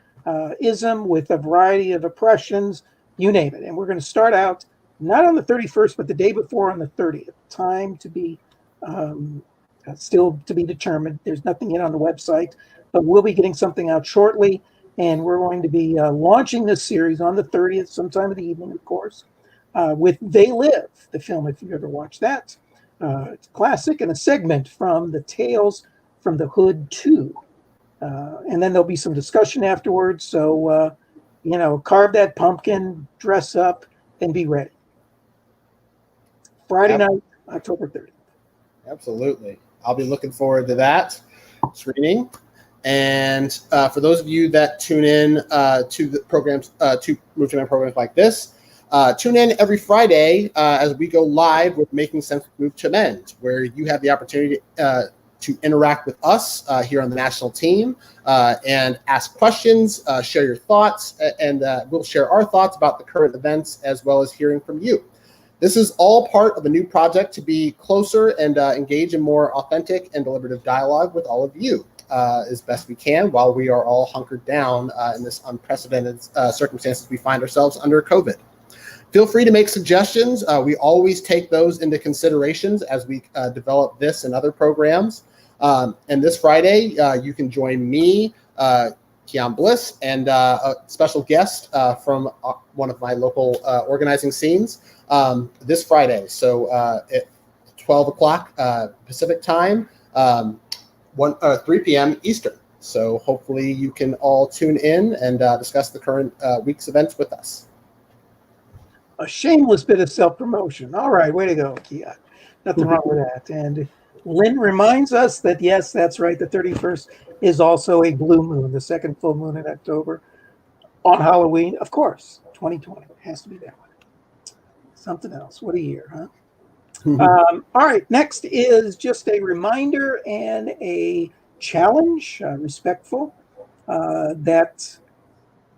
ism, with a variety of oppressions, you name it. And we're going to start out not on the 31st, but the day before on the 30th. Time to be still to be determined. There's nothing yet on the website, but we'll be getting something out shortly. And we're going to be launching this series on the 30th, sometime in the evening, of course, with They Live, the film, if you've ever watched that. It's a classic and a segment from the Tales from the Hood 2. And then there'll be some discussion afterwards. So, carve that pumpkin, dress up, and be ready. Friday night, October 30th. Absolutely. I'll be looking forward to that screening. And for those of you that tune in to the programs, to Move to Men programs like this, tune in every Friday as we go live with Making Sense with Move to Men, where you have the opportunity to interact with us here on the national team and ask questions, share your thoughts, and we'll share our thoughts about the current events as well as hearing from you. This is all part of a new project to be closer and engage in more authentic and deliberative dialogue with all of you as best we can while we are all hunkered down in this unprecedented circumstances we find ourselves under COVID. Feel free to make suggestions. We always take those into considerations as we develop this and other programs. And this Friday, you can join me, Keon Bliss, and a special guest from one of my local organizing scenes this Friday. So at 12 o'clock Pacific time, 3 p.m. Eastern. So hopefully you can all tune in and discuss the current week's events with us. A shameless bit of self-promotion. All right, way to go, Keon. Nothing wrong with that. And Lynn reminds us that, yes, that's right, the 31st is also a blue moon, the second full moon in October on Halloween. Of course, 2020. It has to be that one. Something else. What a year, huh? All right, next is just a reminder and a challenge, respectful, that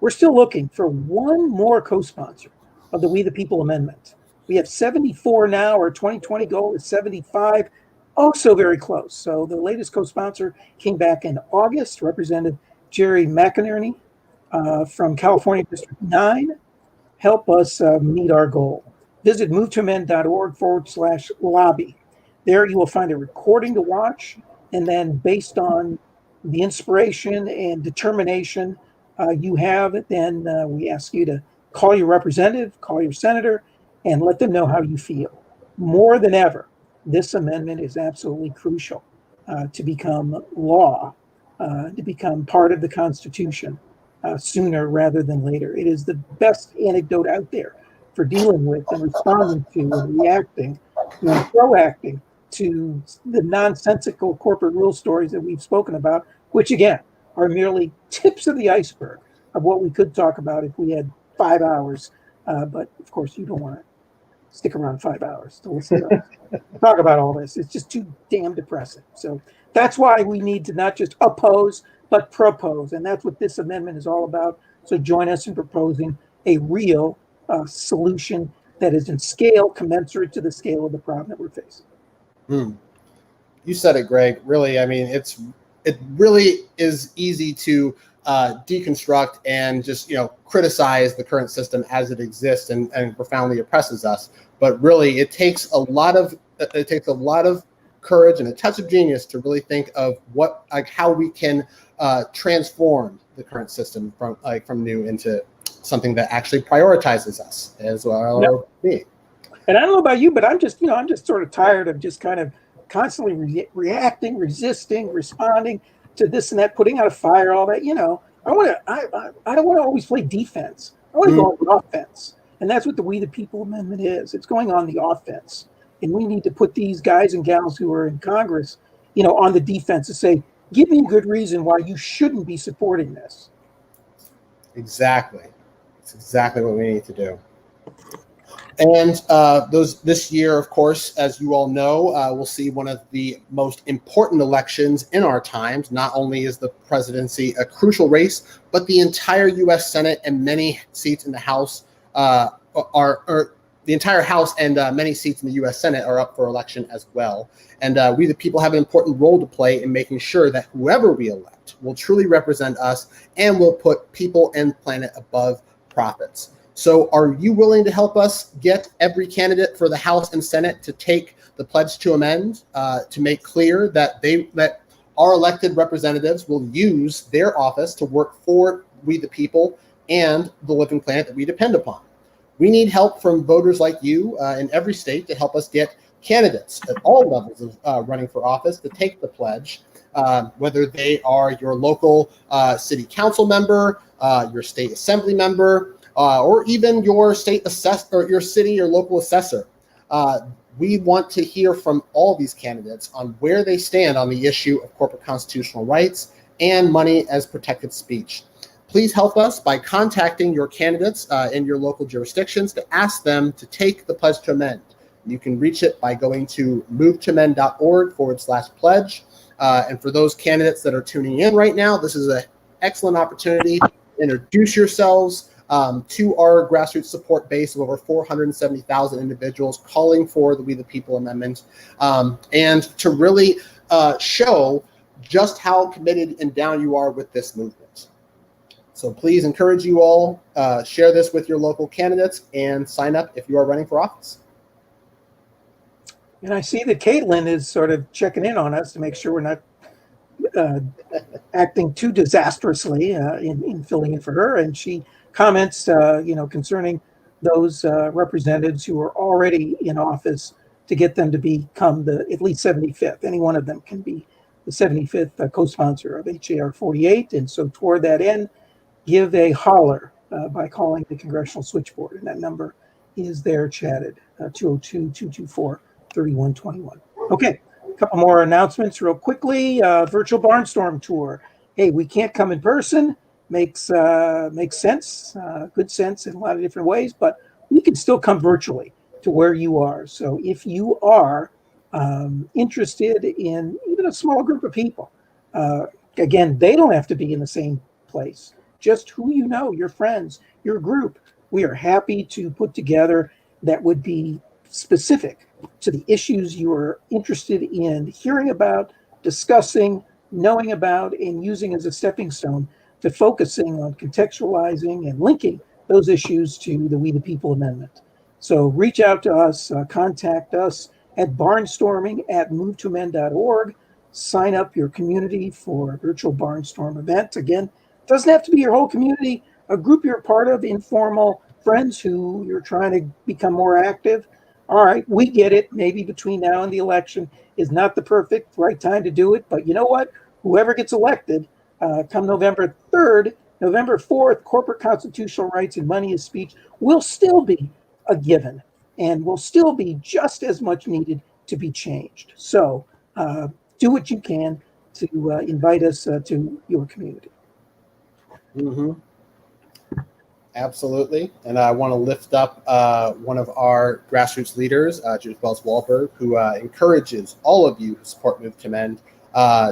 we're still looking for one more co-sponsor of the We the People Amendment. We have 74 now. Our 2020 goal is 75. Oh, so very close. So the latest co-sponsor came back in August, Representative Jerry McInerney from California District 9. Help us meet our goal. Visit movetoamend.org/lobby. There you will find a recording to watch, and then based on the inspiration and determination you have, then we ask you to call your representative, call your senator, and let them know how you feel. More than ever, this amendment is absolutely crucial to become law, to become part of the Constitution sooner rather than later. It is the best antidote out there for dealing with and responding to and reacting and proacting to the nonsensical corporate rule stories that we've spoken about, which again are merely tips of the iceberg of what we could talk about if we had 5 hours. But of course, you don't want to stick around 5 hours to listen to us talk about all this. It's just too damn depressing. So that's why we need to not just oppose, but propose. And that's what this amendment is all about. So join us in proposing a real solution that is in scale commensurate to the scale of the problem that we're facing. You said it, Greg. Really, I mean, it really is easy to deconstruct and just criticize the current system as it exists and profoundly oppresses us. But really, it takes a lot of courage and a touch of genius to really think of how we can transform the current system from new into something that actually prioritizes us as well. Being. And I don't know about you, but I'm just sort of tired of just kind of constantly reacting, resisting, responding to this and that, putting out a fire, all that. I don't want to always play defense. I want to go on the offense, and that's what the We the People Amendment is. It's going on the offense, and we need to put these guys and gals who are in Congress, on the defense and say, give me a good reason why you shouldn't be supporting this. Exactly, it's exactly what we need to do. And this year, of course, as you all know, we'll see one of the most important elections in our times. Not only is the presidency a crucial race, but the entire U.S. Senate and many seats in the House the entire House and many seats in the U.S. Senate are up for election as well. And we, the people, have an important role to play in making sure that whoever we elect will truly represent us and will put people and planet above profits. So are you willing to help us get every candidate for the House and Senate to take the pledge to amend, to make clear that our elected representatives will use their office to work for we the people and the living planet that we depend upon? We need help from voters like you in every state to help us get candidates at all levels of running for office to take the pledge, whether they are your local city council member, your state assembly member, or even your state assessor, or your city or local assessor. We want to hear from all these candidates on where they stand on the issue of corporate constitutional rights and money as protected speech. Please help us by contacting your candidates in your local jurisdictions to ask them to take the pledge to amend. You can reach it by going to movetomend.org/pledge. And for those candidates that are tuning in right now, this is an excellent opportunity to introduce yourselves to our grassroots support base of over 470,000 individuals calling for the We the People Amendment, and to really show just how committed and down you are with this movement. So please encourage you all, share this with your local candidates and sign up if you are running for office. And I see that Kaitlin is sort of checking in on us to make sure we're not acting too disastrously in filling in for her. And she comments, concerning those representatives who are already in office to get them to become the at least 75th. Any one of them can be the 75th co-sponsor of HAR 48. And so toward that end, give a holler by calling the Congressional Switchboard. And that number is there chatted, 202-224-3121. Okay, a couple more announcements real quickly. Virtual Barnstorm Tour. Hey, we can't come in person. Makes sense, good sense in a lot of different ways, but we can still come virtually to where you are. So if you are interested in even a small group of people, again, they don't have to be in the same place. Just who you know, your friends, your group. We are happy to put together that would be specific to the issues you are interested in hearing about, discussing, knowing about, and using as a stepping stone to focusing on contextualizing and linking those issues to the We the People Amendment. So reach out to us, contact us at barnstorming@movetomend.org. Sign up your community for a virtual barnstorm event. Again, it doesn't have to be your whole community, a group you're part of, informal friends who you're trying to become more active. All right, we get it. Maybe between now and the election is not the perfect right time to do it. But you know what? Whoever gets elected come November 3rd, November 4th, corporate constitutional rights and money as speech will still be a given and will still be just as much needed to be changed. So do what you can to invite us to your community. Mm-hmm. Absolutely. And I want to lift up one of our grassroots leaders, Judith Wells Wahlberg, who encourages all of you who support Move to Mend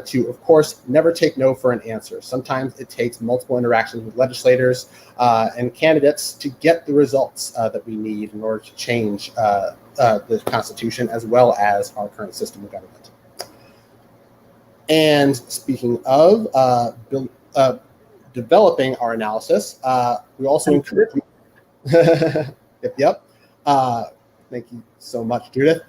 to, of course, never take no for an answer. Sometimes it takes multiple interactions with legislators and candidates to get the results that we need in order to change the Constitution as well as our current system of government. And speaking of developing our analysis, we also encourage you. Yep. Thank you so much, Judith.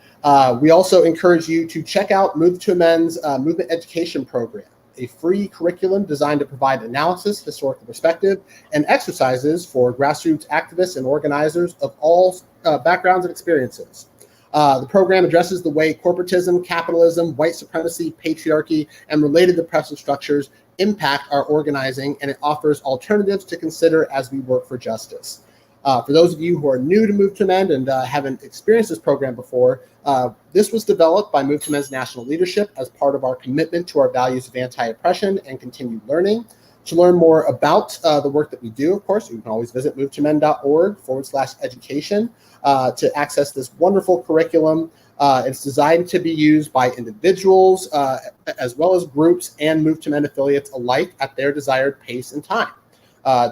We also encourage you to check out Move to Amend's Movement Education Program, a free curriculum designed to provide analysis, historical perspective, and exercises for grassroots activists and organizers of all backgrounds and experiences. The program addresses the way corporatism, capitalism, white supremacy, patriarchy, and related oppressive structures impact our organizing, and it offers alternatives to consider as we work for justice. For those of you who are new to Move to Mend and haven't experienced this program before, this was developed by Move to Mend's national leadership as part of our commitment to our values of anti-oppression and continued learning. To learn more about the work that we do, of course, you can always visit movetomend.org/education to access this wonderful curriculum. It's designed to be used by individuals as well as groups and Move to Mend affiliates alike at their desired pace and time.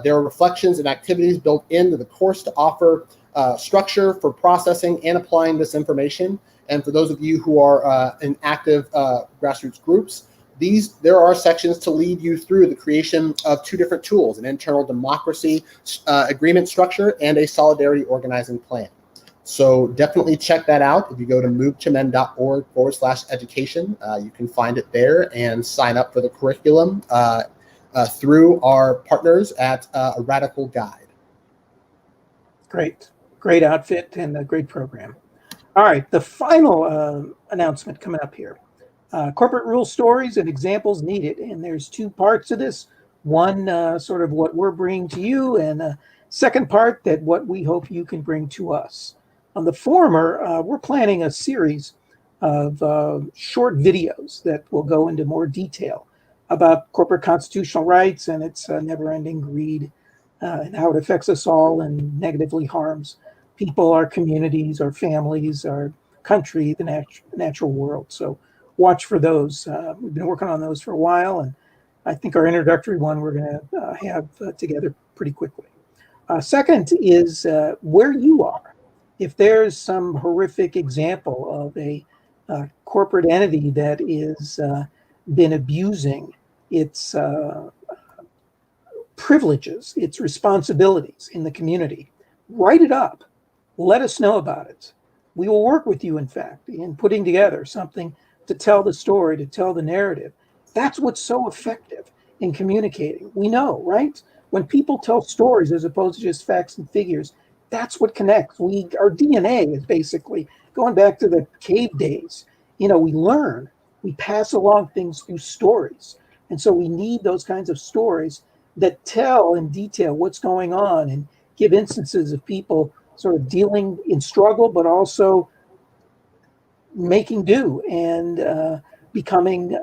There are reflections and activities built into the course to offer structure for processing and applying this information. And for those of you who are in active grassroots groups, there are sections to lead you through the creation of two different tools: an internal democracy agreement structure and a solidarity organizing plan. So definitely check that out. If you go to movetomend.org/education, you can find it there and sign up for the curriculum through our partners at A Radical Guide. Great outfit and a great program. All right, the final announcement coming up here. Corporate rule stories and examples needed. And there's two parts to this. One, sort of what we're bringing to you, and a second part that what we hope you can bring to us. On the former, we're planning a series of short videos that will go into more detail about corporate constitutional rights and its never-ending greed and how it affects us all and negatively harms people, our communities, our families, our country, the natural world. So watch for those. We've been working on those for a while, and I think our introductory one we're going to have together pretty quickly. Second is where you are. If there's some horrific example of a corporate entity that is been abusing its privileges, its responsibilities in the community, write it up. Let us know about it. We will work with you, in fact, in putting together something to tell the story, to tell the narrative. That's what's so effective in communicating. We know, right? When people tell stories as opposed to just facts and figures, that's what connects. Our DNA is basically going back to the cave days. We learn, we pass along things through stories. And so we need those kinds of stories that tell in detail what's going on and give instances of people sort of dealing in struggle, but also making do and becoming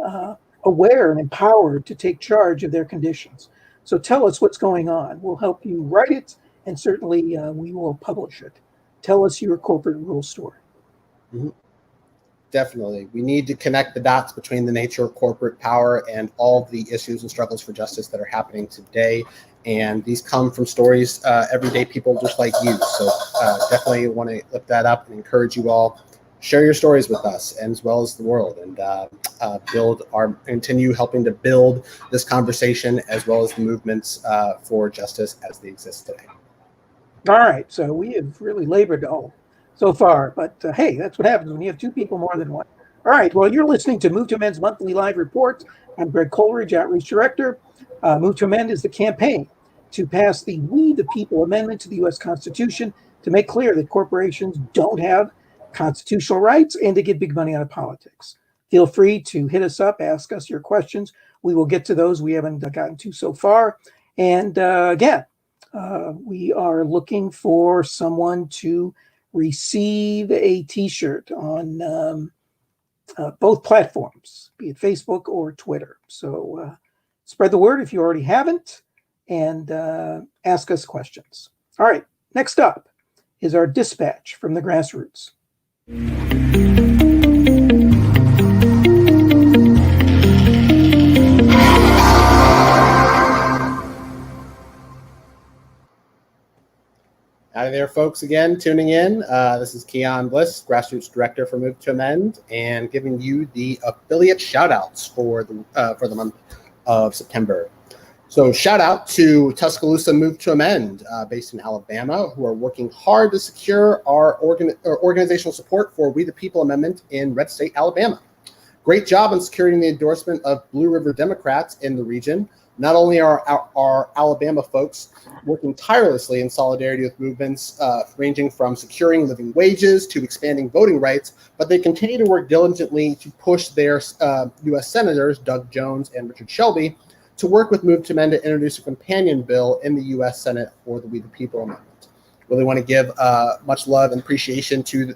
aware and empowered to take charge of their conditions. So tell us what's going on. We'll help you write it, and certainly we will publish it. Tell us your corporate rule story. Mm-hmm. Definitely. We need to connect the dots between the nature of corporate power and all the issues and struggles for justice that are happening today. And these come from stories, everyday people just like you. So definitely want to look that up and encourage you all. Share your stories with us as well as the world, and continue helping to build this conversation as well as the movements for justice as they exist today. All right. So we have really labored all so far, but hey, that's what happens when you have two people more than one. All right. Well, you're listening to Move to Amend's monthly live report. I'm Greg Coleridge, Outreach Director. Move to Amend is the campaign to pass the We the People Amendment to the U.S. Constitution to make clear that corporations don't have constitutional rights, and to get big money out of politics. Feel free to hit us up, ask us your questions. We will get to those we haven't gotten to so far. And again, we are looking for someone to receive a t-shirt on both platforms, be it Facebook or Twitter. So spread the word if you already haven't, and ask us questions. All right, next up is our dispatch from the grassroots. Howdy there, folks, again, tuning in. This is Keon Bliss, Grassroots Director for Move to Amend, and giving you the affiliate shout-outs for the month of September. So shout out to Tuscaloosa Move to Amend, based in Alabama, who are working hard to secure our organizational support for We the People Amendment in Red State, Alabama. Great job in securing the endorsement of Blue River Democrats in the region. Not only are our Alabama folks working tirelessly in solidarity with movements ranging from securing living wages to expanding voting rights, but they continue to work diligently to push their U.S. Senators, Doug Jones and Richard Shelby, to work with Move to Amend to introduce a companion bill in the U.S. Senate for the We the People Amendment. Really want to give much love and appreciation to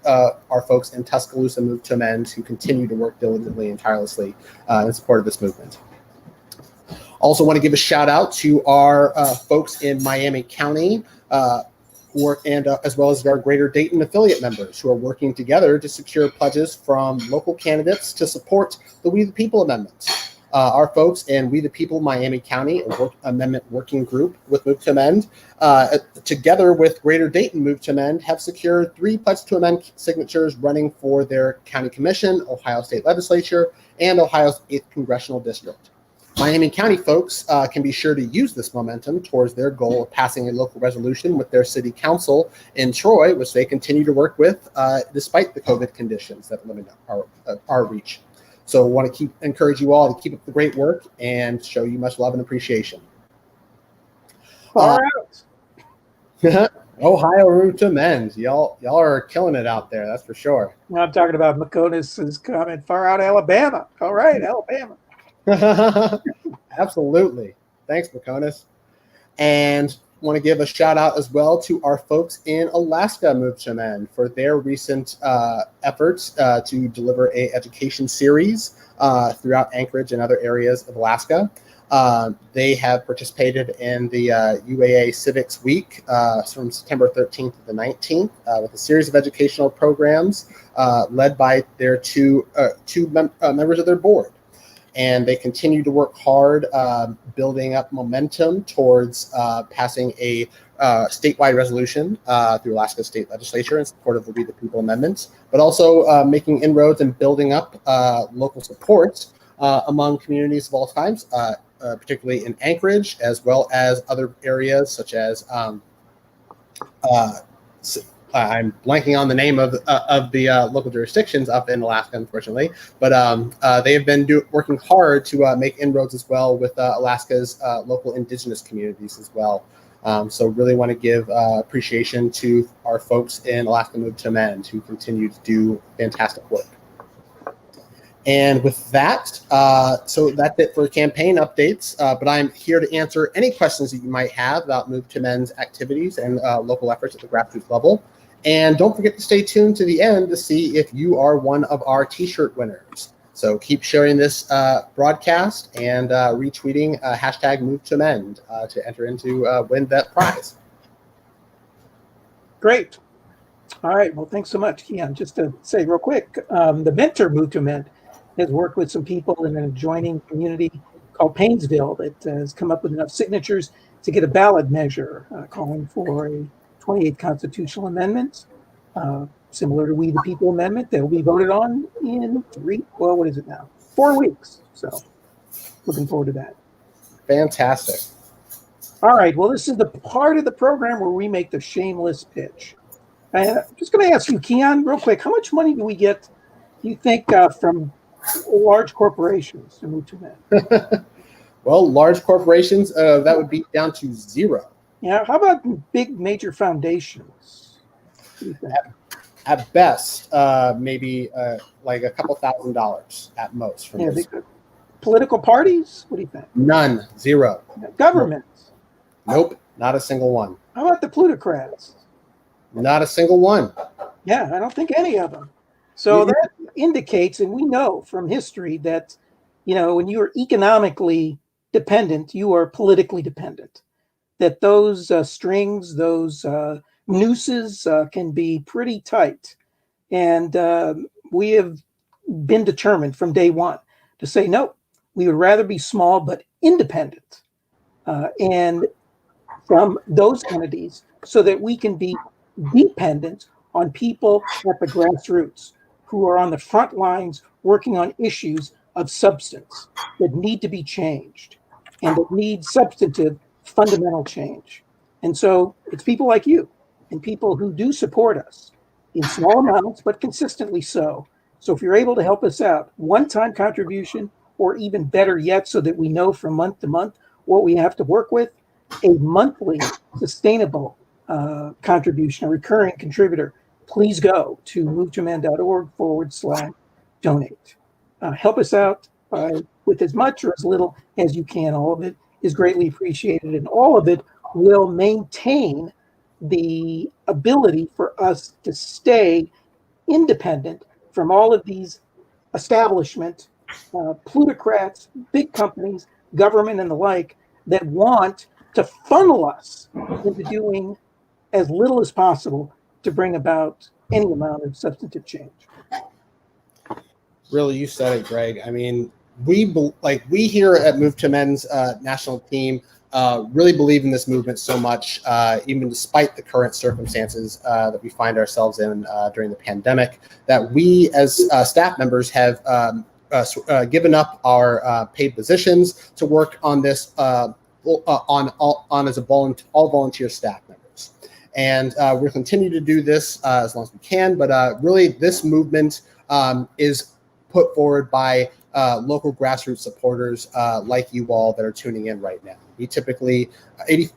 our folks in Tuscaloosa Move to Amend who continue to work diligently and tirelessly in support of this movement. Also want to give a shout out to our folks in Miami County who are, and as well as our Greater Dayton affiliate members who are working together to secure pledges from local candidates to support the We the People Amendment. Our folks in We the People Miami County Amendment Working Group with Move to Amend, together with Greater Dayton Move to Amend, have secured 3 Pledge to Amend signatures running for their county commission, Ohio State Legislature, and Ohio's 8th Congressional District. Miami County folks can be sure to use this momentum towards their goal of passing a local resolution with their city council in Troy, which they continue to work with despite the COVID conditions that limit our reach. So I want to encourage you all to keep up the great work and show you much love and appreciation. Far out. Ohio Root to Amend. Y'all are killing it out there, that's for sure. Now I'm talking about McConus's comment, far out Alabama. All right, Alabama. Absolutely. Thanks, McConus. And want to give a shout out as well to our folks in Alaska Move to Amend for their recent efforts to deliver a education series throughout Anchorage and other areas of Alaska. They have participated in the UAA Civics Week from September 13th to the 19th with a series of educational programs led by their two members of their board. And they continue to work hard building up momentum towards passing a statewide resolution through Alaska State Legislature in support of the We the People Amendments, but also making inroads and building up local support among communities of all times, particularly in Anchorage, as well as other areas such as I'm blanking on the name of the local jurisdictions up in Alaska, unfortunately, but they have been working hard to make inroads as well with Alaska's local indigenous communities as well. So really want to give appreciation to our folks in Alaska Move to Amend who continue to do fantastic work. And with that, so that's it for campaign updates, but I'm here to answer any questions that you might have about Move to Amend's activities and local efforts at the grassroots level. And don't forget to stay tuned to the end to see if you are one of our t-shirt winners. So keep sharing this broadcast and retweeting hashtag Move to Amend to enter into win that prize. Great. All right. Well, thanks so much, Keon. Just to say real quick, the mentor Move to Amend has worked with some people in an adjoining community called Paynesville that has come up with enough signatures to get a ballot measure calling for a 28 constitutional amendments, similar to We the People Amendment, that will be voted on in 4 weeks. So looking forward to that. Fantastic. All right. Well, this is the part of the program where we make the shameless pitch. I'm just going to ask you, Keon, real quick, how much money do we get, do you think, from large corporations to Move to Amend? Well, large corporations, that would be down to zero. Yeah. How about big major foundations? What do you think? At best, maybe like a couple $1,000s at most from this. Political parties? What do you think? None, zero. Governments? Nope, not a single one. How about the plutocrats? Not a single one. Yeah, I don't think any of them. So that indicates, and we know from history that, when you are economically dependent, you are politically dependent. That those strings, those nooses can be pretty tight. And we have been determined from day one to say, no, we would rather be small but independent. And from those entities so that we can be dependent on people at the grassroots who are on the front lines working on issues of substance that need to be changed and that need substantive fundamental change. And so it's people like you and people who do support us in small amounts, but consistently so. So if you're able to help us out, one-time contribution, or even better yet, so that we know from month to month what we have to work with, a monthly sustainable contribution, a recurring contributor, please go to movetoamend.org/donate. Help us out with as much or as little as you can. All of it is greatly appreciated, and all of it will maintain the ability for us to stay independent from all of these establishment, plutocrats, big companies, government, and the like that want to funnel us into doing as little as possible to bring about any amount of substantive change. Really, you said it, Greg. I mean, we here at Move to Amend's national team really believe in this movement so much, even despite the current circumstances that we find ourselves in during the pandemic, that we as staff members have given up our paid positions to work on this on as all volunteer staff members. And we'll continue to do this as long as we can. But really, this movement is put forward by local grassroots supporters like you all that are tuning in right now. We typically,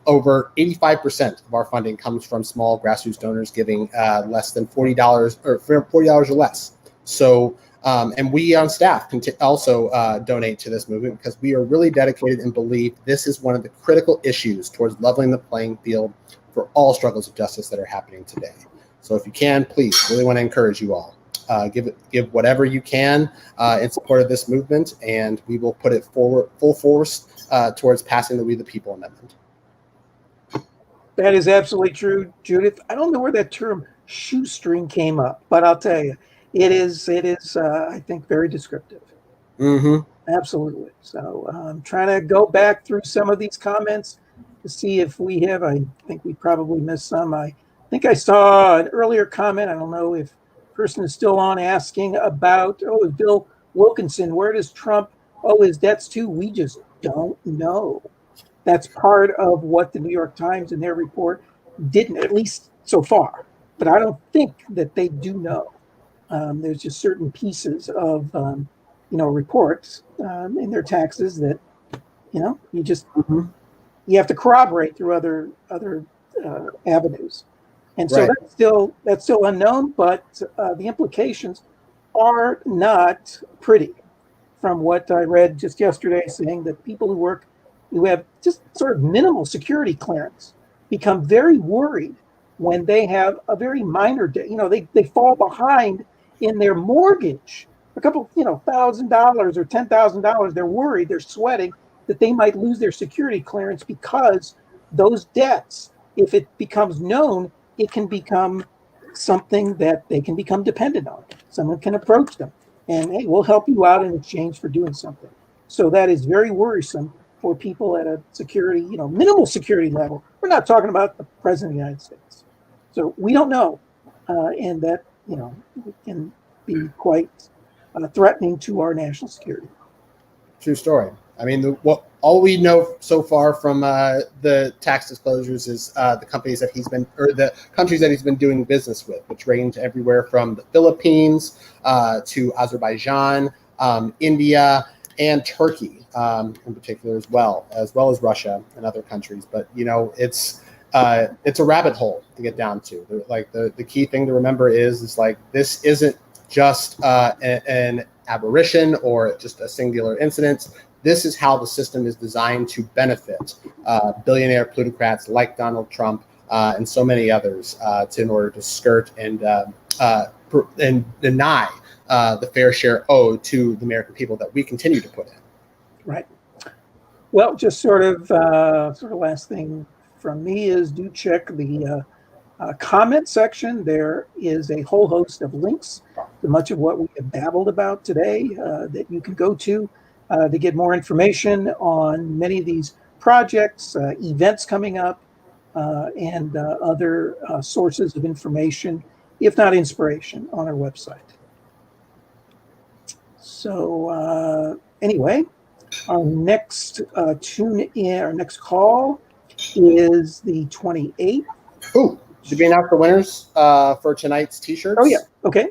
over 85% of our funding comes from small grassroots donors giving less than $40 or $40 or less. So, and we on staff can also donate to this movement because we are really dedicated and believe this is one of the critical issues towards leveling the playing field for all struggles of justice that are happening today. So if you can, please, really want to encourage you all. Give whatever you can in support of this movement, and we will put it forward full force towards passing the We the People Amendment. That is absolutely true, Judith. I don't know where that term shoestring came up, but I'll tell you, it is. I think very descriptive. Mm-hmm. Absolutely. So I'm trying to go back through some of these comments to see if we have. I think we probably missed some. I think I saw an earlier comment. I don't know if person is still on asking about, Bill Wilkinson, where does Trump owe his debts to? We just don't know. That's part of what the New York Times in their report didn't, at least so far. But I don't think that they do know. There's just certain pieces of, reports in their taxes that, you just, you have to corroborate through other avenues. And so right. that's still unknown, but the implications are not pretty. From what I read just yesterday, saying that people who have just sort of minimal security clearance become very worried when they have a very minor debt. They fall behind in their mortgage, a couple, $1,000 or $10,000. They're worried, they're sweating that they might lose their security clearance because those debts, if it becomes known, it can become something that they can become dependent on. Someone can approach them and, hey, we'll help you out in exchange for doing something. So that is very worrisome for people at a security, minimal security level. We're not talking about the president of the United States. So we don't know. And that, can be quite threatening to our national security. True story. I mean, all we know so far from the tax disclosures is the companies that the countries that he's been doing business with, which range everywhere from the Philippines to Azerbaijan, India, and Turkey in particular as well as Russia and other countries. But it's a rabbit hole to get down to. Like the key thing to remember is like this isn't just an aberration or just a singular incident. This is how the system is designed to benefit billionaire plutocrats like Donald Trump and so many others in order to skirt and deny the fair share owed to the American people that we continue to put in. Right. Well, just sort of last thing from me is do check the comment section. There is a whole host of links to much of what we have babbled about today that you can go to get more information on many of these projects, events coming up, and other sources of information, if not inspiration, on our website. So anyway, our next our next call is the 28th. Ooh, should we announce the winners for tonight's t-shirts? Oh yeah, okay.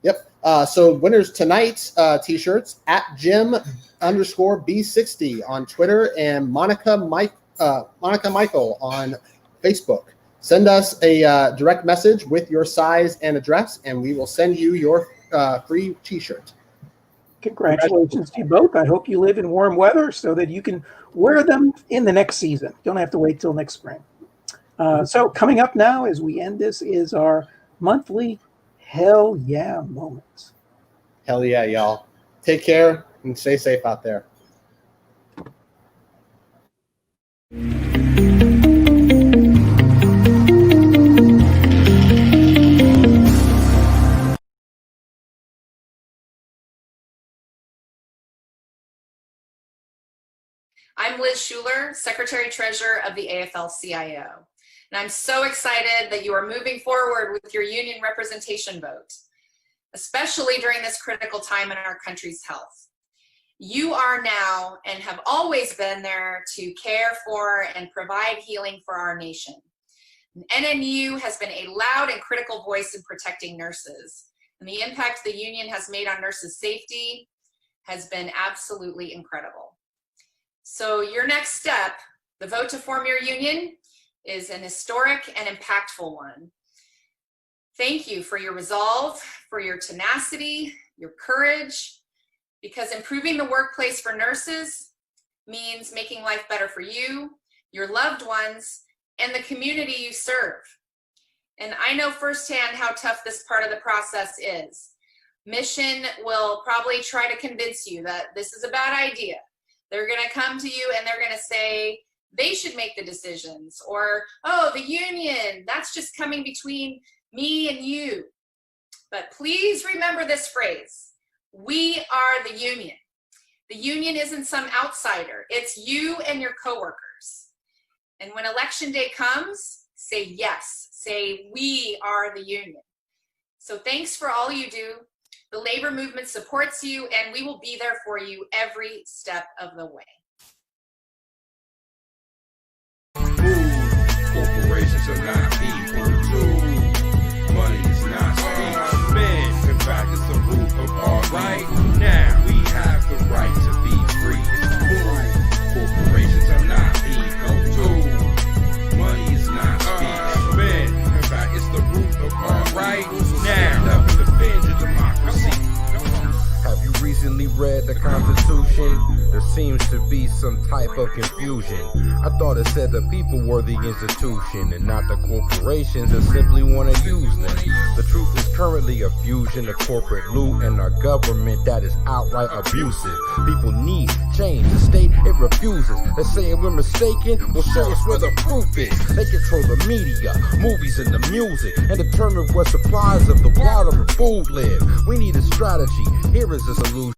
Yep. So winners tonight's t-shirts at Jim_B60 on Twitter and Monica Michael on Facebook. Send us a direct message with your size and address, and we will send you your free t-shirt. Congratulations to you both. I hope you live in warm weather so that you can wear them in the next season. You don't have to wait till next spring. So coming up now as we end this is our monthly Hell Yeah moments. Hell yeah, y'all. Take care and stay safe out there. I'm Liz Schuler, Secretary-Treasurer of the AFL-CIO, and I'm so excited that you are moving forward with your union representation vote, especially during this critical time in our country's health. You are now and have always been there to care for and provide healing for our nation. And NNU has been a loud and critical voice in protecting nurses, and the impact the union has made on nurses' safety has been absolutely incredible. So your next step, the vote to form your union, is an historic and impactful one. Thank you for your resolve, for your tenacity, your courage, because improving the workplace for nurses means making life better for you, your loved ones, and the community you serve. And I know firsthand how tough this part of the process is. Mission will probably try to convince you that this is a bad idea. They're going to come to you and they're going to say they should make the decisions, or, oh, the union, that's just coming between me and you. But please remember this phrase: we are the union. The union isn't some outsider. It's you and your coworkers. And when election day comes, say yes. Say, we are the union. So thanks for all you do. The labor movement supports you, and we will be there for you every step of the way. Corporations are not people too. Money is not speech. Men, in fact, it's the root of all right. Now we have the right to be free. Corporations are not people too. Money is not speech. Men, in fact, it's the root of all right. Now up and defend your democracy. Have you recently read the Constitution? There seems to be some type of confusion. I thought it said the people were the institution and not the corporations that simply want to use them. The truth is currently a fusion of corporate loot and our government that is outright abusive. People need change. The state, it refuses. They say we're mistaken. Well, show us where the proof is. They control the media, movies, and the music, and determine where supplies of the water and food live. We need a strategy. Here is a solution.